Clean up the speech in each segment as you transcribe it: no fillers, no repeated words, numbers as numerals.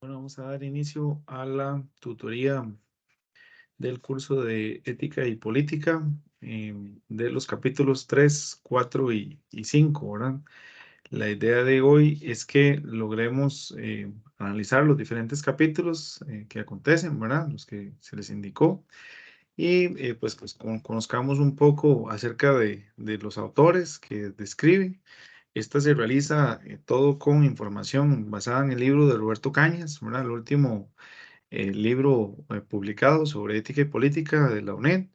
Bueno, vamos a dar inicio a la tutoría del curso de Ética y Política de los capítulos 3, 4 y 5, ¿verdad? La idea de hoy es que logremos analizar los diferentes capítulos que acontecen, ¿verdad? Los que se les indicó y conozcamos un poco acerca de los autores que describen. Esta se realiza todo con información basada en el libro de Roberto Cañas, ¿verdad? El último libro publicado sobre ética y política de la UNED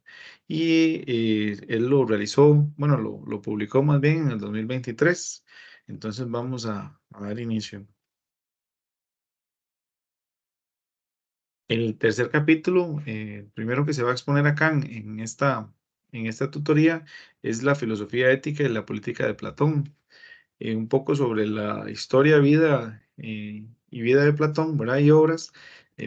y él lo realizó, bueno, lo publicó más bien en el 2023. Entonces vamos a dar inicio. El tercer capítulo, primero que se va a exponer acá en esta tutoría, es la filosofía ética y la política de Platón. Un poco sobre la historia, vida y vida de Platón, ¿verdad? Y obras.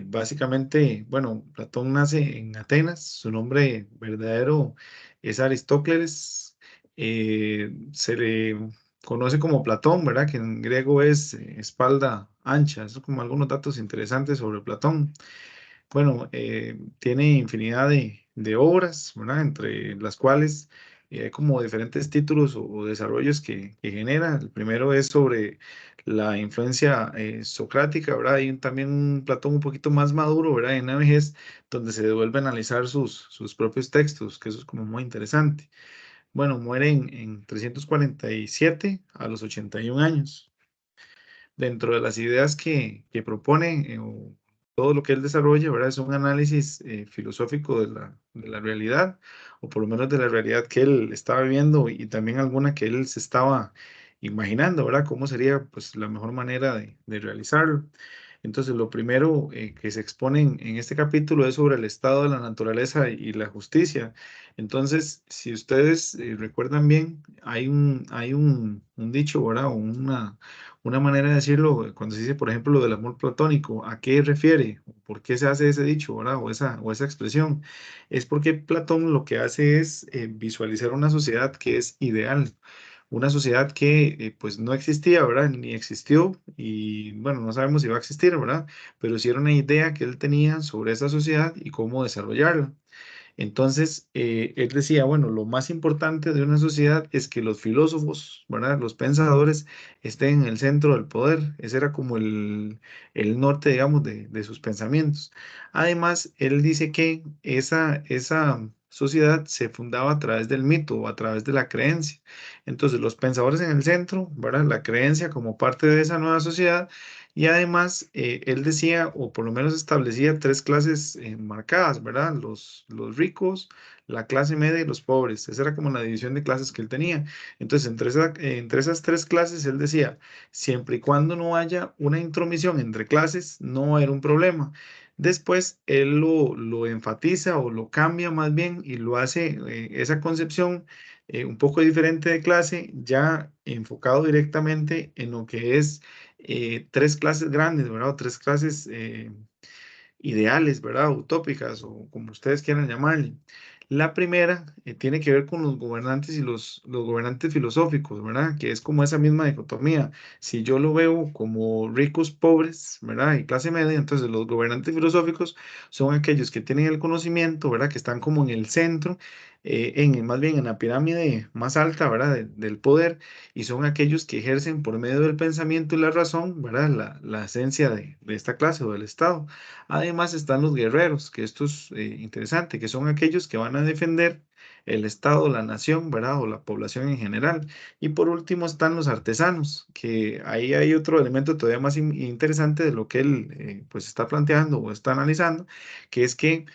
Básicamente, bueno, Platón nace en Atenas, su nombre verdadero es Aristócles, se le conoce como Platón, ¿verdad? Que en griego es espalda ancha, eso como algunos datos interesantes sobre Platón. Bueno, tiene infinidad de obras, ¿verdad? Entre las cuales hay como diferentes títulos o desarrollos que genera. El primero es sobre la influencia socrática, ¿verdad? Hay también un Platón un poquito más maduro, ¿verdad? En la vejez, donde se devuelve a analizar sus propios textos, que eso es como muy interesante. Bueno, muere en 347 a los 81 años. Dentro de las ideas que propone o todo lo que él desarrolla, ¿verdad? Es un análisis filosófico de la realidad, o por lo menos de la realidad que él estaba viviendo y también alguna que él se estaba imaginando, ¿verdad? ¿Cómo sería pues la mejor manera de realizarlo? Entonces, lo primero que se expone en este capítulo es sobre el estado de la naturaleza y la justicia. Entonces, si ustedes recuerdan bien, un dicho, ¿verdad? O una manera de decirlo, cuando se dice, por ejemplo, lo del amor platónico, ¿a qué refiere? ¿Por qué se hace ese dicho, ¿verdad? O esa expresión. Es porque Platón lo que hace es visualizar una sociedad que es ideal, una sociedad que pues no existía, ¿verdad? Ni existió y bueno, no sabemos si va a existir, ¿verdad? Pero sí era una idea que él tenía sobre esa sociedad y cómo desarrollarla. Entonces, él decía, bueno, lo más importante de una sociedad es que los filósofos, ¿verdad? Los pensadores estén en el centro del poder. Ese era como el norte, digamos, de sus pensamientos. Además, él dice que esa sociedad se fundaba a través del mito o a través de la creencia. Entonces, los pensadores en el centro, ¿verdad? La creencia como parte de esa nueva sociedad. Y además, él decía, o por lo menos establecía tres clases marcadas, ¿verdad? Los ricos, la clase media y los pobres. Esa era como la división de clases que él tenía. Entonces, entre esas tres clases, él decía, siempre y cuando no haya una intromisión entre clases, no era un problema. Después, él lo enfatiza o lo cambia más bien y lo hace esa concepción un poco diferente de clase, ya enfocado directamente en lo que es tres clases grandes, ¿verdad? O tres clases ideales, ¿verdad? Utópicas o como ustedes quieran llamarle. La primera tiene que ver con los gobernantes y los gobernantes filosóficos, ¿verdad? Que es como esa misma dicotomía. Si yo lo veo como ricos, pobres, ¿verdad? Y clase media, entonces los gobernantes filosóficos son aquellos que tienen el conocimiento, ¿verdad? Que están como en el centro, más bien en la pirámide más alta, ¿verdad? Del poder y son aquellos que ejercen por medio del pensamiento y la razón, ¿verdad? La esencia de esta clase o del Estado. Además están los guerreros, que esto es interesante, que son aquellos que van a defender el Estado, la nación, ¿verdad? O la población en general. Y por último están los artesanos, que ahí hay otro elemento todavía más interesante de lo que él pues está planteando o está analizando, que es que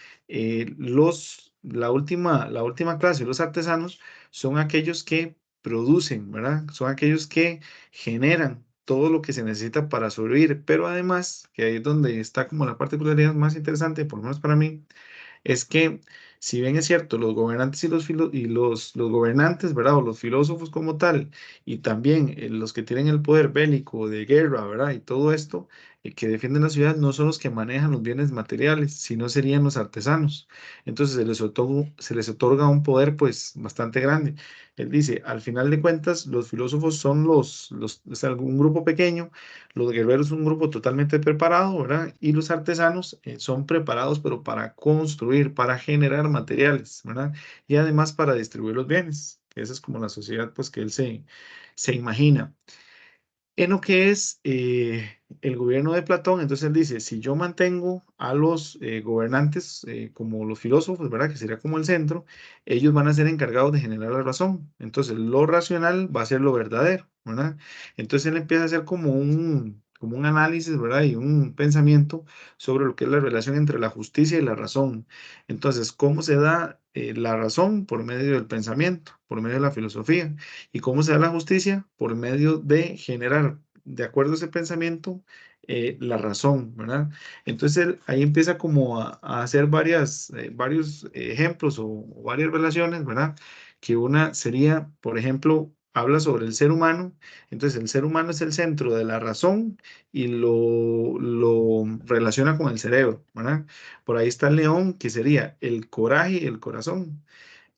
la última clase, los artesanos, son aquellos que producen, ¿verdad? Son aquellos que generan todo lo que se necesita para sobrevivir, pero además, que ahí es donde está como la particularidad más interesante, por lo menos para mí, es que si bien es cierto, los gobernantes los gobernantes, ¿verdad? O los filósofos como tal, y también los que tienen el poder bélico de guerra, ¿verdad? Y todo esto, que defienden la ciudad no son los que manejan los bienes materiales, sino serían los artesanos. Entonces se les otorga un poder pues bastante grande. Él dice, al final de cuentas, los filósofos son o sea, un grupo pequeño, los guerreros un grupo totalmente preparado, ¿verdad? Y los artesanos son preparados, pero para construir, para generar materiales, ¿verdad? Y además para distribuir los bienes. Esa es como la sociedad pues que él se imagina. En lo que es el gobierno de Platón, entonces él dice, si yo mantengo a los gobernantes como los filósofos, ¿verdad? Que sería como el centro, ellos van a ser encargados de generar la razón. Entonces lo racional va a ser lo verdadero, ¿verdad? Entonces él empieza a hacer como un análisis, ¿verdad? Y un pensamiento sobre lo que es la relación entre la justicia y la razón. Entonces, ¿cómo se da la razón? Por medio del pensamiento, por medio de la filosofía. ¿Y cómo se da la justicia? Por medio de generar, de acuerdo a ese pensamiento, la razón, ¿verdad? Entonces él ahí empieza como a hacer varios ejemplos o varias relaciones, ¿verdad? Que una sería, por ejemplo, habla sobre el ser humano. Entonces el ser humano es el centro de la razón y lo relaciona con el cerebro, ¿verdad? Por ahí está el león, que sería el coraje y el corazón.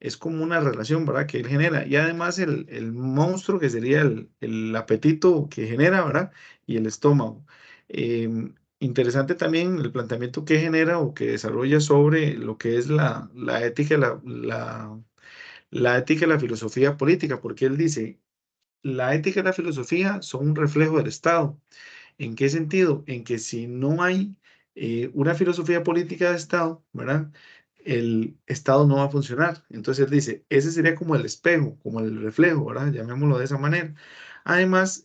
Es como una relación, ¿verdad? Que él genera. Y además el monstruo, que sería el apetito que genera, ¿verdad? Y el estómago. Interesante también el planteamiento que genera o que desarrolla sobre lo que es la ética, la ética y la filosofía política, porque él dice, la ética y la filosofía son un reflejo del Estado. ¿En qué sentido? En que si no hay una filosofía política de Estado, ¿verdad? El Estado no va a funcionar. Entonces él dice, ese sería como el espejo, como el reflejo, ¿verdad? Llamémoslo de esa manera. Además,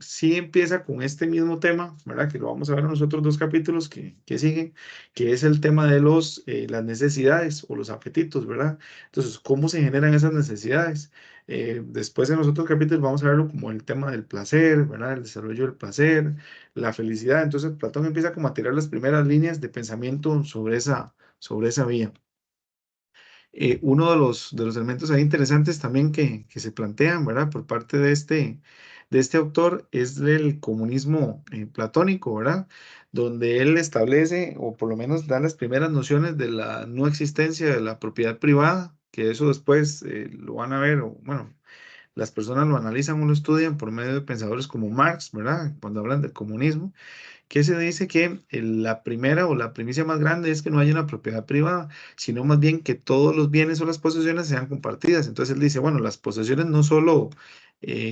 sí empieza con este mismo tema, ¿verdad? Que lo vamos a ver en los otros dos capítulos que siguen, que es el tema de las necesidades o los apetitos, ¿verdad? Entonces, ¿cómo se generan esas necesidades? Después en los otros capítulos vamos a verlo como el tema del placer, ¿verdad? El desarrollo del placer, la felicidad. Entonces Platón empieza como a tirar las primeras líneas de pensamiento sobre esa vía. Uno de los elementos ahí interesantes también que se plantean, ¿verdad? Por parte de este autor es el comunismo platónico, ¿verdad? Donde él establece, o por lo menos da las primeras nociones de la no existencia de la propiedad privada, que eso después lo van a ver, o bueno, las personas lo analizan o lo estudian por medio de pensadores como Marx, ¿verdad? Cuando hablan del comunismo, que se dice que la primera o la primicia más grande es que no haya una propiedad privada, sino más bien que todos los bienes o las posesiones sean compartidas. Entonces él dice, bueno, las posesiones no solo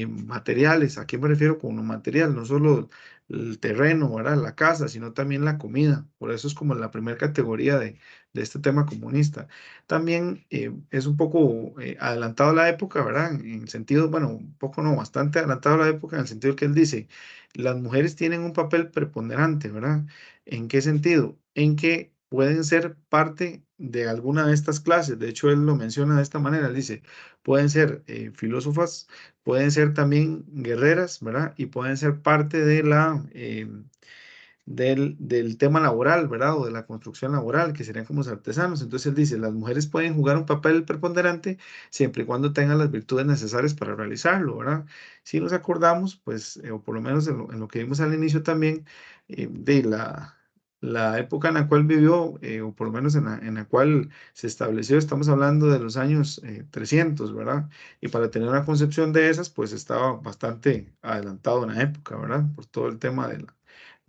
materiales, ¿a qué me refiero con lo material? No solo el terreno, ¿verdad? La casa, sino también la comida. Por eso es como la primera categoría de este tema comunista. También es un poco adelantado a la época, ¿verdad? En el sentido, bueno, un poco no, bastante adelantado a la época en el sentido que él dice las mujeres tienen un papel preponderante, ¿verdad? ¿En qué sentido? En que pueden ser parte de alguna de estas clases. De hecho, él lo menciona de esta manera. Él dice, pueden ser filósofas, pueden ser también guerreras, ¿verdad? Y pueden ser parte de del tema laboral, ¿verdad? O de la construcción laboral, que serían como los artesanos. Entonces él dice, las mujeres pueden jugar un papel preponderante siempre y cuando tengan las virtudes necesarias para realizarlo, ¿verdad? Si nos acordamos, pues, o por lo menos en lo que vimos al inicio también, de la época en la cual vivió, o por lo menos en la cual se estableció, estamos hablando de los años 300, ¿verdad? Y para tener una concepción de esas, pues estaba bastante adelantado en la época, ¿verdad? Por todo el tema de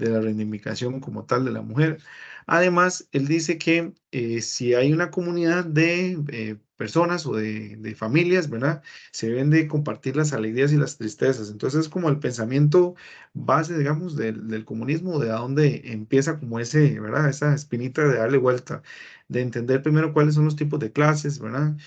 la reivindicación como tal de la mujer. Además, él dice que si hay una comunidad de personas o de familias, ¿verdad? Se deben de compartir las alegrías y las tristezas. Entonces es como el pensamiento base, digamos, del comunismo, de a dónde empieza como ese, ¿verdad? Esa espinita de darle vuelta, de entender primero cuáles son los tipos de clases, ¿verdad?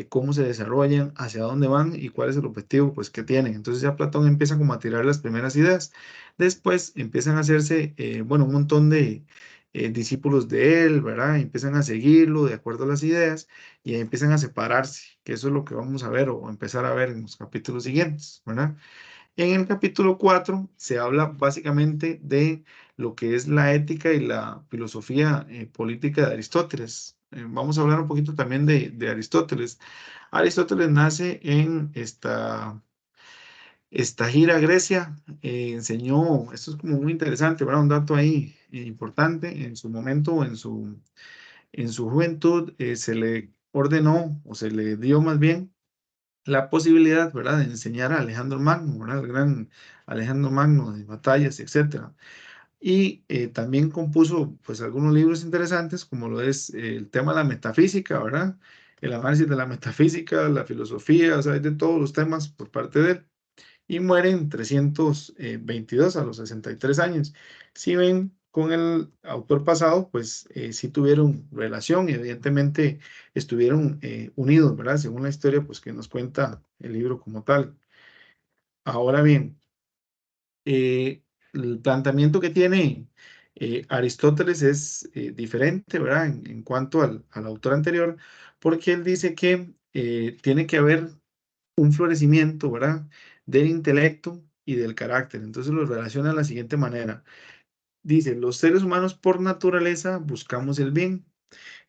Cómo se desarrollan, hacia dónde van y cuál es el objetivo, pues, que tienen. Entonces ya Platón empieza como a tirar las primeras ideas. Después empiezan a hacerse, bueno, un montón de discípulos de él, ¿verdad? Empiezan a seguirlo de acuerdo a las ideas y ahí empiezan a separarse, que eso es lo que vamos a ver o empezar a ver en los capítulos siguientes, ¿verdad? En el capítulo 4 se habla básicamente de lo que es la ética y la filosofía política de Aristóteles. Vamos a hablar un poquito también de Aristóteles. Aristóteles nace Estagira Grecia enseñó, esto es como muy interesante, ¿verdad? Un dato ahí importante, en su momento, en su juventud, se le ordenó o se le dio más bien la posibilidad, ¿verdad?, de enseñar a Alejandro Magno, ¿verdad? El gran Alejandro Magno de batallas, etcétera. Y también compuso, pues, algunos libros interesantes, como lo es el tema de la metafísica, ¿verdad? El análisis de la metafísica, la filosofía, o sea, hay de todos los temas por parte de él. Y muere en 322 a los 63 años. Si ven con el autor pasado, pues sí tuvieron relación y evidentemente estuvieron unidos, ¿verdad? Según la historia, pues que nos cuenta el libro como tal. Ahora bien, el planteamiento que tiene Aristóteles es diferente, ¿verdad? En cuanto al autor anterior, porque él dice que tiene que haber un florecimiento, ¿verdad? Del intelecto y del carácter. Entonces lo relaciona de la siguiente manera. Dice, los seres humanos por naturaleza buscamos el bien.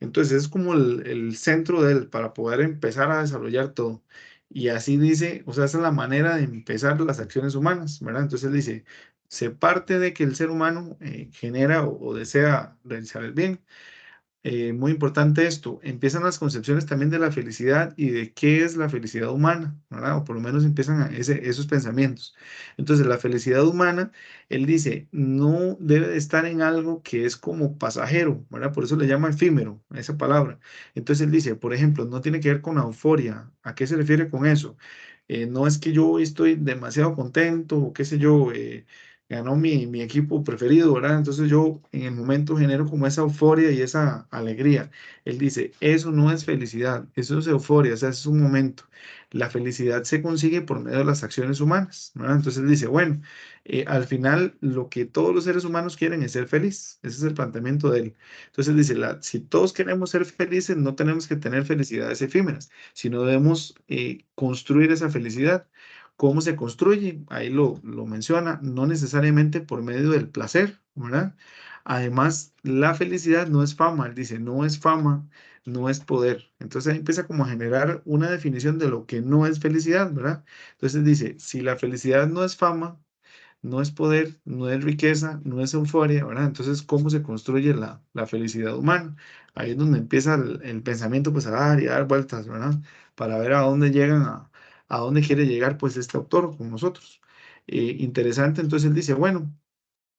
Entonces es como el centro de él para poder empezar a desarrollar todo. Y así dice, o sea, esa es la manera de empezar las acciones humanas, ¿verdad? Entonces él dice, se parte de que el ser humano genera o desea realizar el bien. Muy importante esto, empiezan las concepciones también de la felicidad y de qué es la felicidad humana, ¿verdad? O por lo menos empiezan esos pensamientos. Entonces, la felicidad humana, él dice, no debe de estar en algo que es como pasajero, ¿verdad? Por eso le llama efímero a esa palabra. Entonces, él dice, por ejemplo, no tiene que ver con la euforia. ¿A qué se refiere con eso? No es que yo estoy demasiado contento o qué sé yo, ganó mi equipo preferido, ¿verdad? Entonces yo en el momento genero como esa euforia y esa alegría. Él dice, eso no es felicidad, eso es euforia, o sea, es un momento. La felicidad se consigue por medio de las acciones humanas, ¿verdad? Entonces él dice, bueno, al final lo que todos los seres humanos quieren es ser feliz, ese es el planteamiento de él. Entonces dice, si todos queremos ser felices, no tenemos que tener felicidades efímeras, sino debemos construir esa felicidad. ¿Cómo se construye? Ahí lo menciona, no necesariamente por medio del placer, ¿verdad? Además, la felicidad no es fama, él dice, no es fama, no es poder. Entonces ahí empieza como a generar una definición de lo que no es felicidad, ¿verdad? Entonces dice, si la felicidad no es fama, no es poder, no es riqueza, no es euforia, ¿verdad? Entonces, ¿cómo se construye la felicidad humana? Ahí es donde empieza el pensamiento pues a dar y a dar vueltas, ¿verdad? Para ver a dónde llegan, a dónde quiere llegar pues este autor con nosotros. Interesante, entonces él dice, bueno,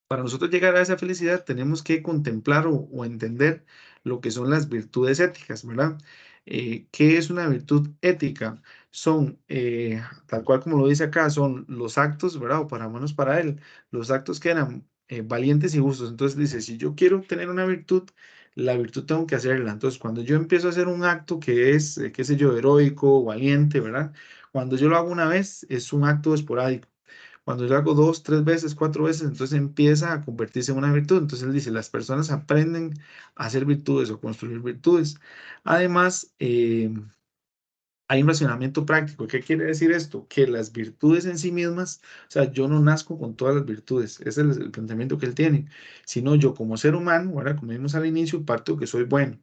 para nosotros llegar a esa felicidad tenemos que contemplar o entender lo que son las virtudes éticas, ¿verdad? ¿Qué es una virtud ética? Son, tal cual como lo dice acá, son los actos, ¿verdad? O para menos para él, los actos que eran valientes y justos. Entonces dice, si yo quiero tener una virtud, la virtud tengo que hacerla. Entonces, cuando yo empiezo a hacer un acto que es, qué sé yo, heroico, valiente, ¿verdad? Cuando yo lo hago una vez, es un acto esporádico. Cuando yo hago dos, tres veces, cuatro veces, entonces empieza a convertirse en una virtud. Entonces él dice, las personas aprenden a hacer virtudes o construir virtudes. Además, hay un racionamiento práctico. ¿Qué quiere decir esto? Que las virtudes en sí mismas, o sea, yo no nazco con todas las virtudes. Ese es el planteamiento que él tiene. Sino yo como ser humano, ahora como vimos al inicio, parto que soy bueno.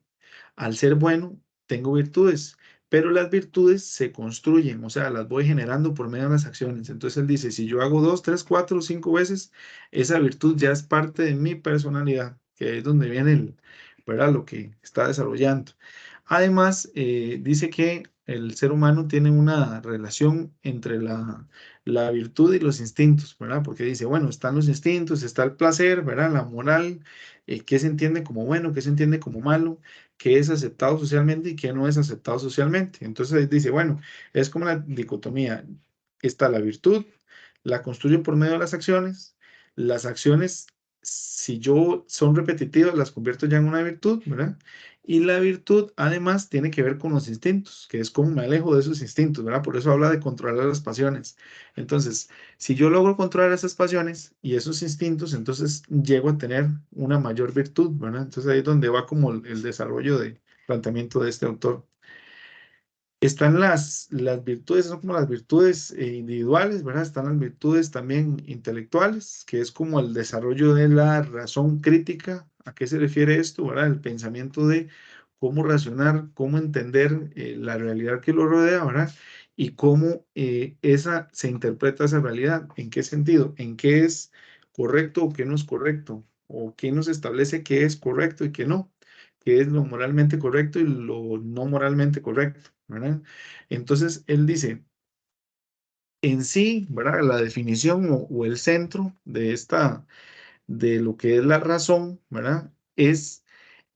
Al ser bueno, tengo virtudes, pero las virtudes se construyen, o sea, las voy generando por medio de las acciones. Entonces él dice, si yo hago dos, tres, cuatro, cinco veces, esa virtud ya es parte de mi personalidad, que es donde viene ¿verdad? Lo que está desarrollando. Además, dice que el ser humano tiene una relación entre la virtud y los instintos, ¿verdad? Porque dice, bueno, están los instintos, está el placer, ¿verdad? La moral, qué se entiende como bueno, qué se entiende como malo, qué es aceptado socialmente y qué no es aceptado socialmente. Entonces dice, bueno, es como la dicotomía. Está la virtud, la construyo por medio de las acciones, si yo son repetitivas, las convierto ya en una virtud, ¿verdad? Y la virtud además tiene que ver con los instintos, que es como me alejo de esos instintos, ¿verdad? Por eso habla de controlar las pasiones. Entonces, si yo logro controlar esas pasiones y esos instintos, entonces llego a tener una mayor virtud, ¿verdad? Entonces ahí es donde va como el desarrollo de planteamiento de este autor. Están las virtudes, son como las virtudes individuales, ¿verdad? Están las virtudes también intelectuales, que es como el desarrollo de la razón crítica. ¿A qué se refiere esto, verdad? El pensamiento de cómo razonar, cómo entender la realidad que lo rodea, ¿verdad? y cómo esa se interpreta esa realidad. ¿En qué sentido? ¿En qué es correcto o qué no es correcto? ¿O qué nos establece qué es correcto y qué no? ¿Qué es lo moralmente correcto y lo no moralmente correcto? ¿Verdad? Entonces, él dice, en sí, ¿verdad? La definición o el centro de de lo que es la razón, ¿verdad? Es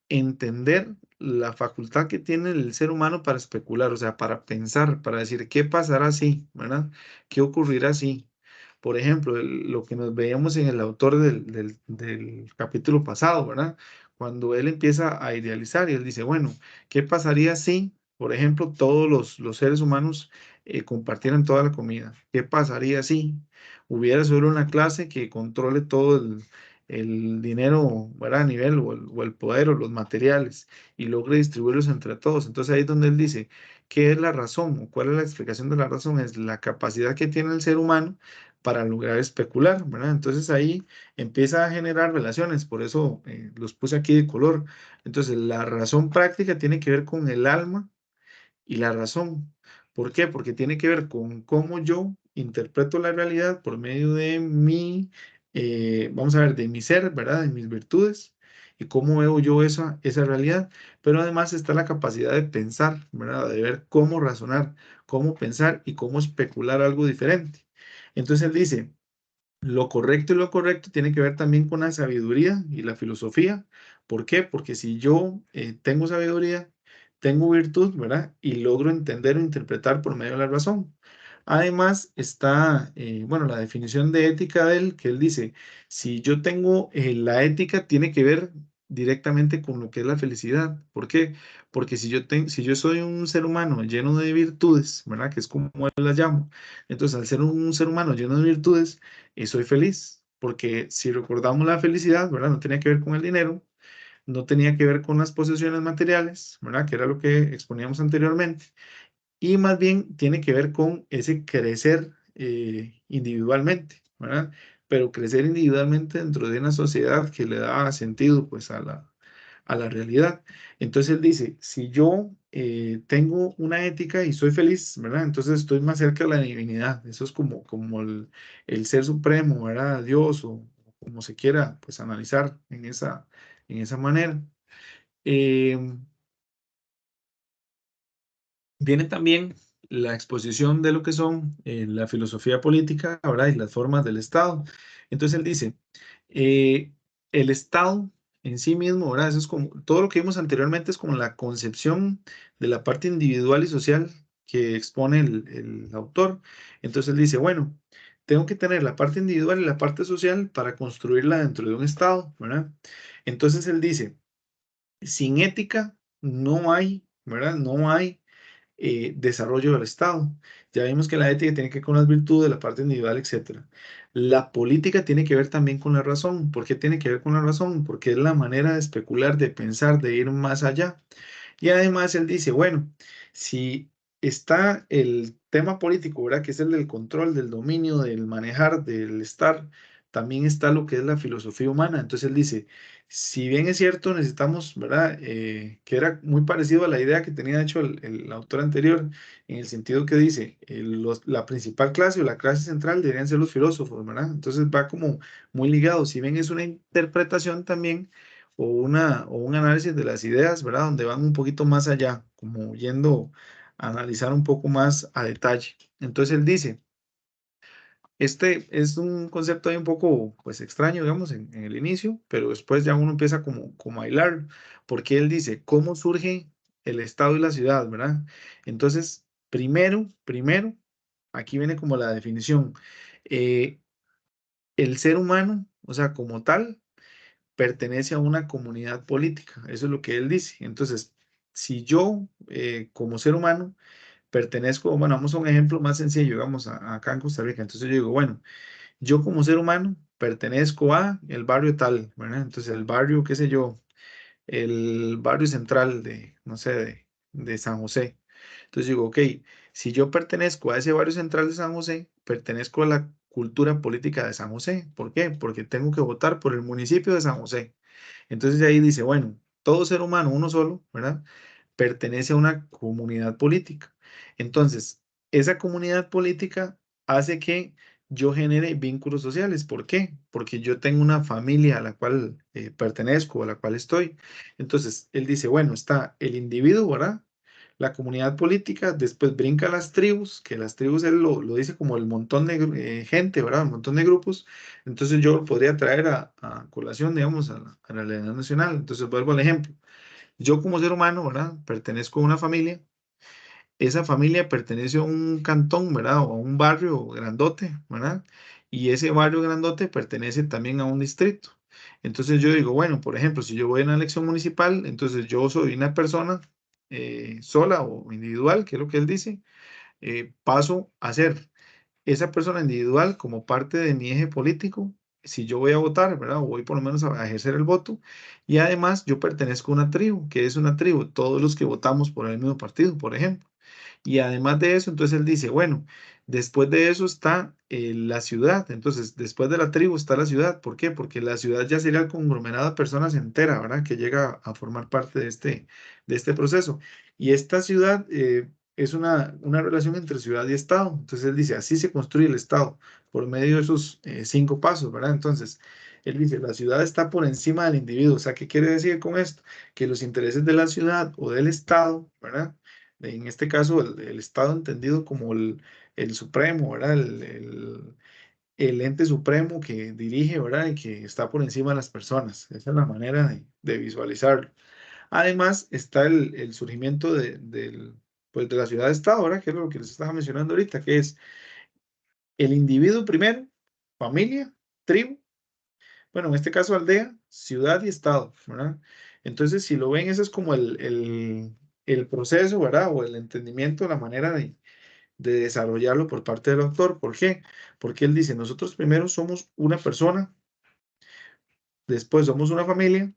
entender la facultad que tiene el ser humano para especular, o sea, para pensar, para decir qué pasará si, ¿verdad? ¿Qué ocurrirá si? Por ejemplo, lo que nos veíamos en el autor del capítulo pasado, ¿verdad? Cuando él empieza a idealizar y él dice, bueno, ¿qué pasaría si, por ejemplo, todos los seres humanos compartieran toda la comida? ¿Qué pasaría si hubiera solo una clase que controle todo el dinero, ¿verdad? A nivel o el poder o los materiales y logre distribuirlos entre todos? Entonces ahí es donde él dice, ¿qué es la razón o cuál es la explicación de la razón? Es la capacidad que tiene el ser humano para lograr especular, ¿verdad? Entonces ahí empieza a generar relaciones, por eso los puse aquí de color. Entonces la razón práctica tiene que ver con el alma y la razón. ¿Por qué? Porque tiene que ver con cómo yo interpreto la realidad por medio de vamos a ver, de mi ser, ¿verdad? De mis virtudes y cómo veo yo esa realidad. Pero además está la capacidad de pensar, ¿verdad? De ver cómo razonar, cómo pensar y cómo especular algo diferente. Entonces él dice, lo correcto y lo correcto tiene que ver también con la sabiduría y la filosofía. ¿Por qué? Porque si yo tengo sabiduría, tengo virtud, ¿verdad? Y logro entender o interpretar por medio de la razón. Además está, bueno, la definición de ética de él, que él dice, si yo tengo la ética, tiene que ver directamente con lo que es la felicidad. ¿Por qué? Porque si yo soy un ser humano lleno de virtudes, ¿verdad? Que es como él las llamo. Entonces, al ser un ser humano lleno de virtudes, y soy feliz, porque si recordamos la felicidad, ¿verdad? No tenía que ver con el dinero, no tenía que ver con las posesiones materiales, ¿verdad? Que era lo que exponíamos anteriormente, y más bien tiene que ver con ese crecer individualmente, ¿verdad? Pero crecer individualmente dentro de una sociedad que le da sentido, pues, a la realidad. Entonces él dice, si yo tengo una ética y soy feliz, ¿verdad? Entonces estoy más cerca de la divinidad. Eso es como el ser supremo, ¿verdad? Dios o como se quiera, pues analizar en esa manera. Eh, Viene también la exposición de lo que son la filosofía política, ¿verdad? Y las formas del Estado. Entonces él dice, eh, el Estado en sí mismo, ¿verdad? Eso es como, todo lo que vimos anteriormente es como la concepción de la parte individual y social que expone el autor. Entonces él dice, bueno, tengo que tener la parte individual y la parte social para construirla dentro de un Estado, ¿verdad? Entonces él dice, sin ética no hay, ¿verdad? No hay desarrollo del Estado. Ya vimos que la ética tiene que ver con las virtudes, la parte individual, etcétera. La política tiene que ver también con la razón. ¿Por qué tiene que ver con la razón? Porque es la manera de especular, de pensar, de ir más allá. Y además él dice, bueno, si está el tema político, ¿verdad? Que es el del control, del dominio, del manejar, del estar, también está lo que es la filosofía humana. Entonces él dice, si bien es cierto, necesitamos, ¿verdad? Que era muy parecido a la idea que tenía hecho el autor anterior, en el sentido que dice, la principal clase o la clase central deberían ser los filósofos, ¿verdad? Entonces va como muy ligado, si bien es una interpretación también o un análisis de las ideas, ¿verdad? Donde van un poquito más allá, como yendo a analizar un poco más a detalle. Entonces él dice, este es un concepto ahí un poco, pues, extraño, digamos, en el inicio, pero después ya uno empieza como a hilar, porque él dice, ¿cómo surge el estado y la ciudad, ¿verdad? Entonces, primero, aquí viene como la definición, eh, el ser humano, o sea, como tal, pertenece a una comunidad política. Eso es lo que él dice. Entonces, si yo, como ser humano, pertenezco, bueno, vamos a un ejemplo más sencillo, digamos, acá en Costa Rica. Entonces yo digo, bueno, yo como ser humano pertenezco a el barrio tal, ¿verdad? Entonces el barrio, qué sé yo, el barrio central de, no sé, de San José. Entonces digo, ok, si yo pertenezco a ese barrio central de San José, pertenezco a la cultura política de San José. ¿Por qué? Porque tengo que votar por el municipio de San José. Entonces de ahí dice, bueno, todo ser humano, uno solo, ¿verdad? Pertenece a una comunidad política. Entonces, esa comunidad política hace que yo genere vínculos sociales. ¿Por qué? Porque yo tengo una familia a la cual pertenezco, a la cual estoy. Entonces, él dice, bueno, está el individuo, ¿verdad? La comunidad política, después brinca las tribus, que las tribus él lo dice como el montón de gente, ¿verdad? Un montón de grupos. Entonces yo lo podría traer a colación, digamos, a la realidad nacional. Entonces vuelvo al ejemplo. Yo como ser humano, ¿verdad? Pertenezco a una familia. Esa familia pertenece a un cantón, ¿verdad? O a un barrio grandote, ¿verdad? Y ese barrio grandote pertenece también a un distrito. Entonces yo digo, bueno, por ejemplo, si yo voy a una elección municipal, entonces yo soy una persona sola o individual, que es lo que él dice, paso a ser esa persona individual como parte de mi eje político, si yo voy a votar, ¿verdad? O voy por lo menos a ejercer el voto. Y además yo pertenezco a una tribu, que es una tribu, todos los que votamos por el mismo partido, por ejemplo. Y además de eso, entonces él dice, bueno, después de eso está la ciudad. Entonces, después de la tribu está la ciudad. ¿Por qué? Porque la ciudad ya sería el conglomerado de personas entera, ¿verdad? Que llega a formar parte de este proceso. Y esta ciudad es una relación entre ciudad y Estado. Entonces él dice, así se construye el Estado, por medio de esos 5 pasos, ¿verdad? Entonces, él dice, la ciudad está por encima del individuo. O sea, ¿qué quiere decir con esto? Que los intereses de la ciudad o del Estado, ¿verdad? En este caso, el Estado entendido como el supremo, ¿verdad? El ente supremo que dirige, ¿verdad? Y que está por encima de las personas. Esa es la manera de visualizarlo. Además, está el surgimiento pues, de la ciudad-estado, ¿verdad? Que es lo que les estaba mencionando ahorita, que es el individuo primero, familia, tribu, bueno, en este caso aldea, ciudad y estado, ¿verdad? Entonces, si lo ven, ese es como el proceso, ¿verdad? O el entendimiento, la manera de desarrollarlo por parte del autor. ¿Por qué? Porque él dice, nosotros primero somos una persona, después somos una familia,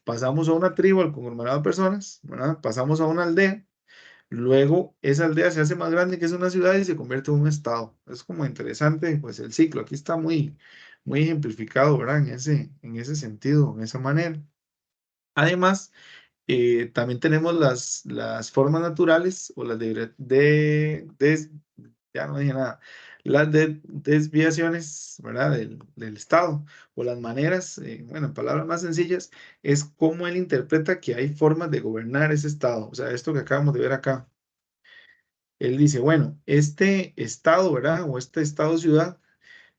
pasamos a una tribu, al conglomerado de personas, ¿verdad? Pasamos a una aldea, luego esa aldea se hace más grande que es una ciudad y se convierte en un estado. Es como interesante, pues el ciclo. Aquí está muy ejemplificado, ¿verdad? En ese sentido, en esa manera. Además, también tenemos las formas naturales o las ya no dije nada, las desviaciones, ¿verdad? Del Estado o las maneras, bueno, en palabras más sencillas, es cómo él interpreta que hay formas de gobernar ese Estado. O sea, esto que acabamos de ver acá. Él dice, bueno, este Estado, ¿verdad? O este Estado-ciudad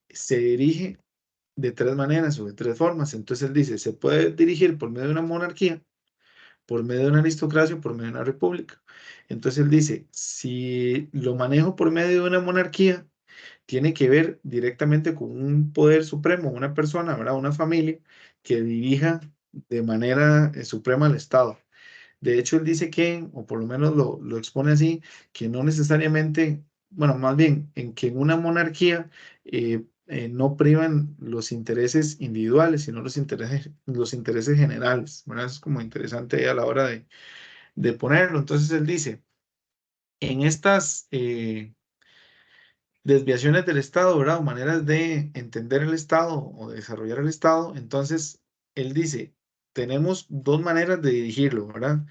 se dirige de 3 maneras o de 3 formas. Entonces él dice, se puede dirigir por medio de una monarquía, por medio de una aristocracia o por medio de una república. Entonces él dice, si lo manejo por medio de una monarquía, tiene que ver directamente con un poder supremo, una persona, ¿verdad? Una familia que dirija de manera suprema al Estado. De hecho, él dice que, o por lo menos lo expone así, que no necesariamente, bueno, más bien, en que en una monarquía no privan los intereses individuales, sino los intereses generales, ¿verdad? Es como interesante ahí a la hora de ponerlo. Entonces, él dice, en estas desviaciones del Estado, ¿verdad? O maneras de entender el Estado o de desarrollar el Estado, entonces, él dice, tenemos 2 maneras de dirigirlo, ¿verdad?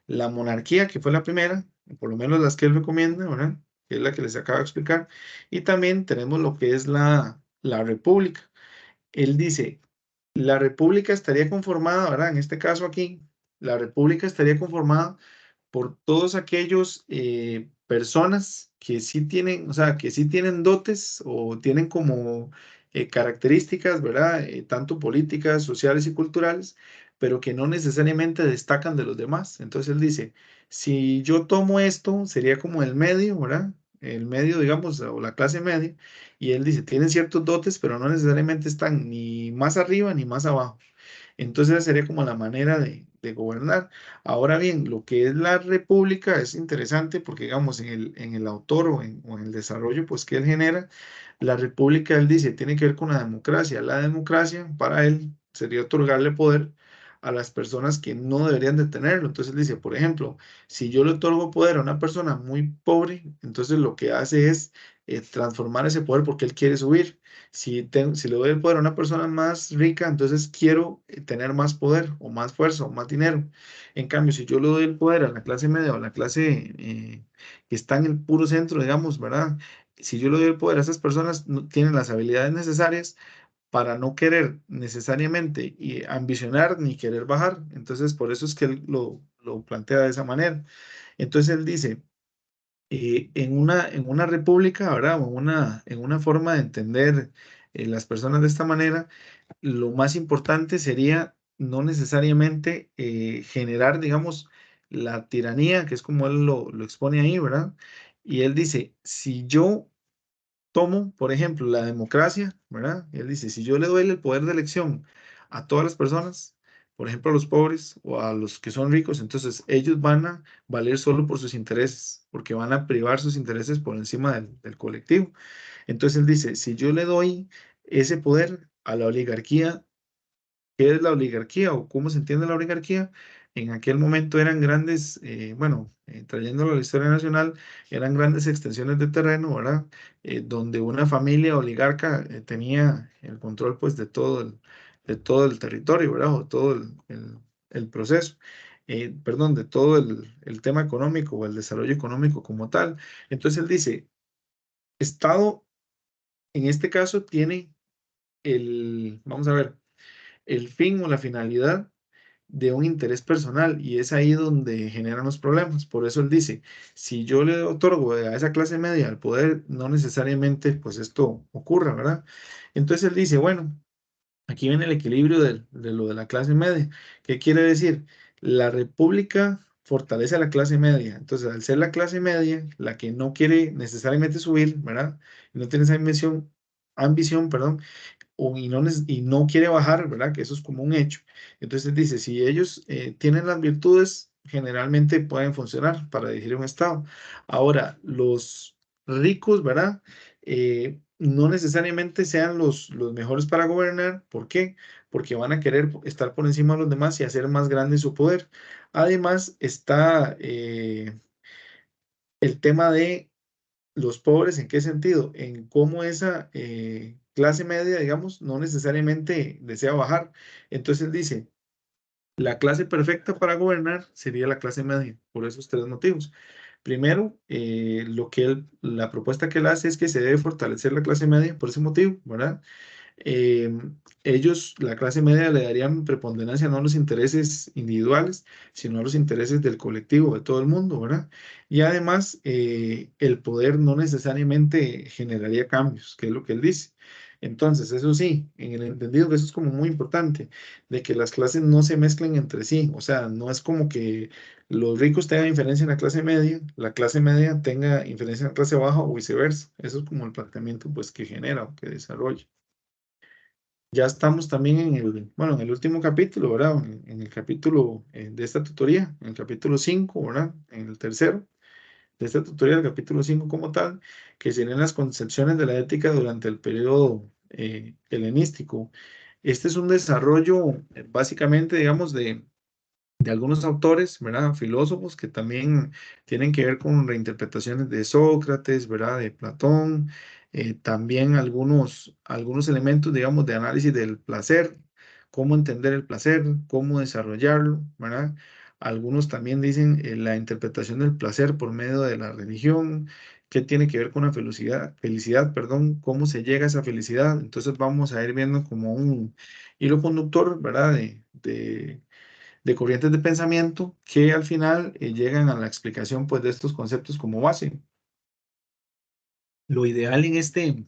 La monarquía, que fue la primera, por lo menos las que él recomienda, ¿verdad? Que es la que les acabo de explicar. Y también tenemos lo que es la república. Él dice, la república estaría conformada, ¿verdad? En este caso aquí, la república estaría conformada por todos aquellos personas que sí tienen, o sea, que sí tienen dotes o tienen como características, ¿verdad? Tanto políticas, sociales y culturales, pero que no necesariamente destacan de los demás. Entonces él dice, si yo tomo esto, sería como el medio, ¿verdad? El medio, digamos, o la clase media, y él dice, tienen ciertos dotes, pero no necesariamente están ni más arriba ni más abajo. Entonces esa sería como la manera de gobernar. Ahora bien, lo que es la república es interesante porque, digamos, en el autor o en el desarrollo pues, que él genera, la república, él dice, tiene que ver con la democracia. La democracia, para él, sería otorgarle poder a las personas que no deberían de tenerlo. Entonces él dice, por ejemplo, si yo le otorgo poder a una persona muy pobre, entonces lo que hace es transformar ese poder porque él quiere subir. Si le doy el poder a una persona más rica, entonces quiero tener más poder o más fuerza o más dinero. En cambio, si yo le doy el poder a la clase media o a la clase que está en el puro centro, digamos, ¿verdad? Si yo le doy el poder a esas personas, no tienen las habilidades necesarias para no querer necesariamente y ambicionar ni querer bajar. Entonces, por eso es que él lo plantea de esa manera. Entonces, él dice, en una república, ¿verdad? O en una forma de entender las personas de esta manera, lo más importante sería no necesariamente generar, digamos, la tiranía, que es como él lo expone ahí, ¿verdad? Y él dice, si yo tomo, por ejemplo, la democracia, ¿verdad? Él dice, si yo le doy el poder de elección a todas las personas, por ejemplo, a los pobres o a los que son ricos, entonces ellos van a valer solo por sus intereses, porque van a privar sus intereses por encima del colectivo. Entonces él dice, si yo le doy ese poder a la oligarquía, ¿qué es la oligarquía o cómo se entiende la oligarquía? En aquel momento eran grandes, bueno, trayéndolo a la historia nacional, eran grandes extensiones de terreno, ¿verdad? Donde una familia oligarca tenía el control, pues, de todo el territorio, ¿verdad? O todo el proceso, perdón, de todo el tema económico o el desarrollo económico como tal. Entonces él dice, Estado, en este caso, tiene vamos a ver, el fin o la finalidad de un interés personal y es ahí donde generan los problemas. Por eso él dice, si yo le otorgo a esa clase media el poder, no necesariamente pues esto ocurra, ¿verdad? Entonces él dice, bueno, aquí viene el equilibrio de lo de la clase media. ¿Qué quiere decir? La república fortalece a la clase media. Entonces, al ser la clase media, la que no quiere necesariamente subir, ¿verdad? No tiene esa ambición, perdón, y no quiere bajar, ¿verdad? Que eso es como un hecho. Entonces dice, si ellos tienen las virtudes, generalmente pueden funcionar para dirigir un estado. Ahora, los ricos, ¿verdad? No necesariamente sean los mejores para gobernar. ¿Por qué? Porque van a querer estar por encima de los demás y hacer más grande su poder. Además, está el tema de los pobres, ¿en qué sentido? En cómo esa clase media, digamos, no necesariamente desea bajar. Entonces él dice, la clase perfecta para gobernar sería la clase media, por esos tres motivos. Primero, la propuesta que él hace es que se debe fortalecer la clase media por ese motivo, ¿verdad? eh, Ellos, la clase media, le darían preponderancia no a los intereses individuales, sino a los intereses del colectivo, de todo el mundo, ¿verdad? Y además, el poder no necesariamente generaría cambios, que es lo que él dice. Entonces, eso sí, en el entendido que eso es como muy importante, de que las clases no se mezclen entre sí, o sea, no es como que los ricos tengan inferencia en la clase media tenga inferencia en la clase baja o viceversa. Eso es como el planteamiento pues que genera o que desarrolla. Ya estamos también bueno, en el último capítulo, ¿verdad? En el capítulo de esta tutoría, en el capítulo 5, ¿verdad? En el tercero de esta tutoría, el capítulo 5 como tal, que serían las concepciones de la ética durante el periodo helenístico. Este es un desarrollo, básicamente, digamos, de algunos autores, ¿verdad? Filósofos que también tienen que ver con reinterpretaciones de Sócrates, ¿verdad? De Platón, también algunos elementos, digamos, de análisis del placer, cómo entender el placer, cómo desarrollarlo, ¿verdad? Algunos también dicen la interpretación del placer por medio de la religión, qué tiene que ver con la felicidad, perdón, cómo se llega a esa felicidad. Entonces vamos a ir viendo como un hilo conductor, ¿verdad? De corrientes de pensamiento que al final llegan a la explicación pues, de estos conceptos como base. Lo ideal en este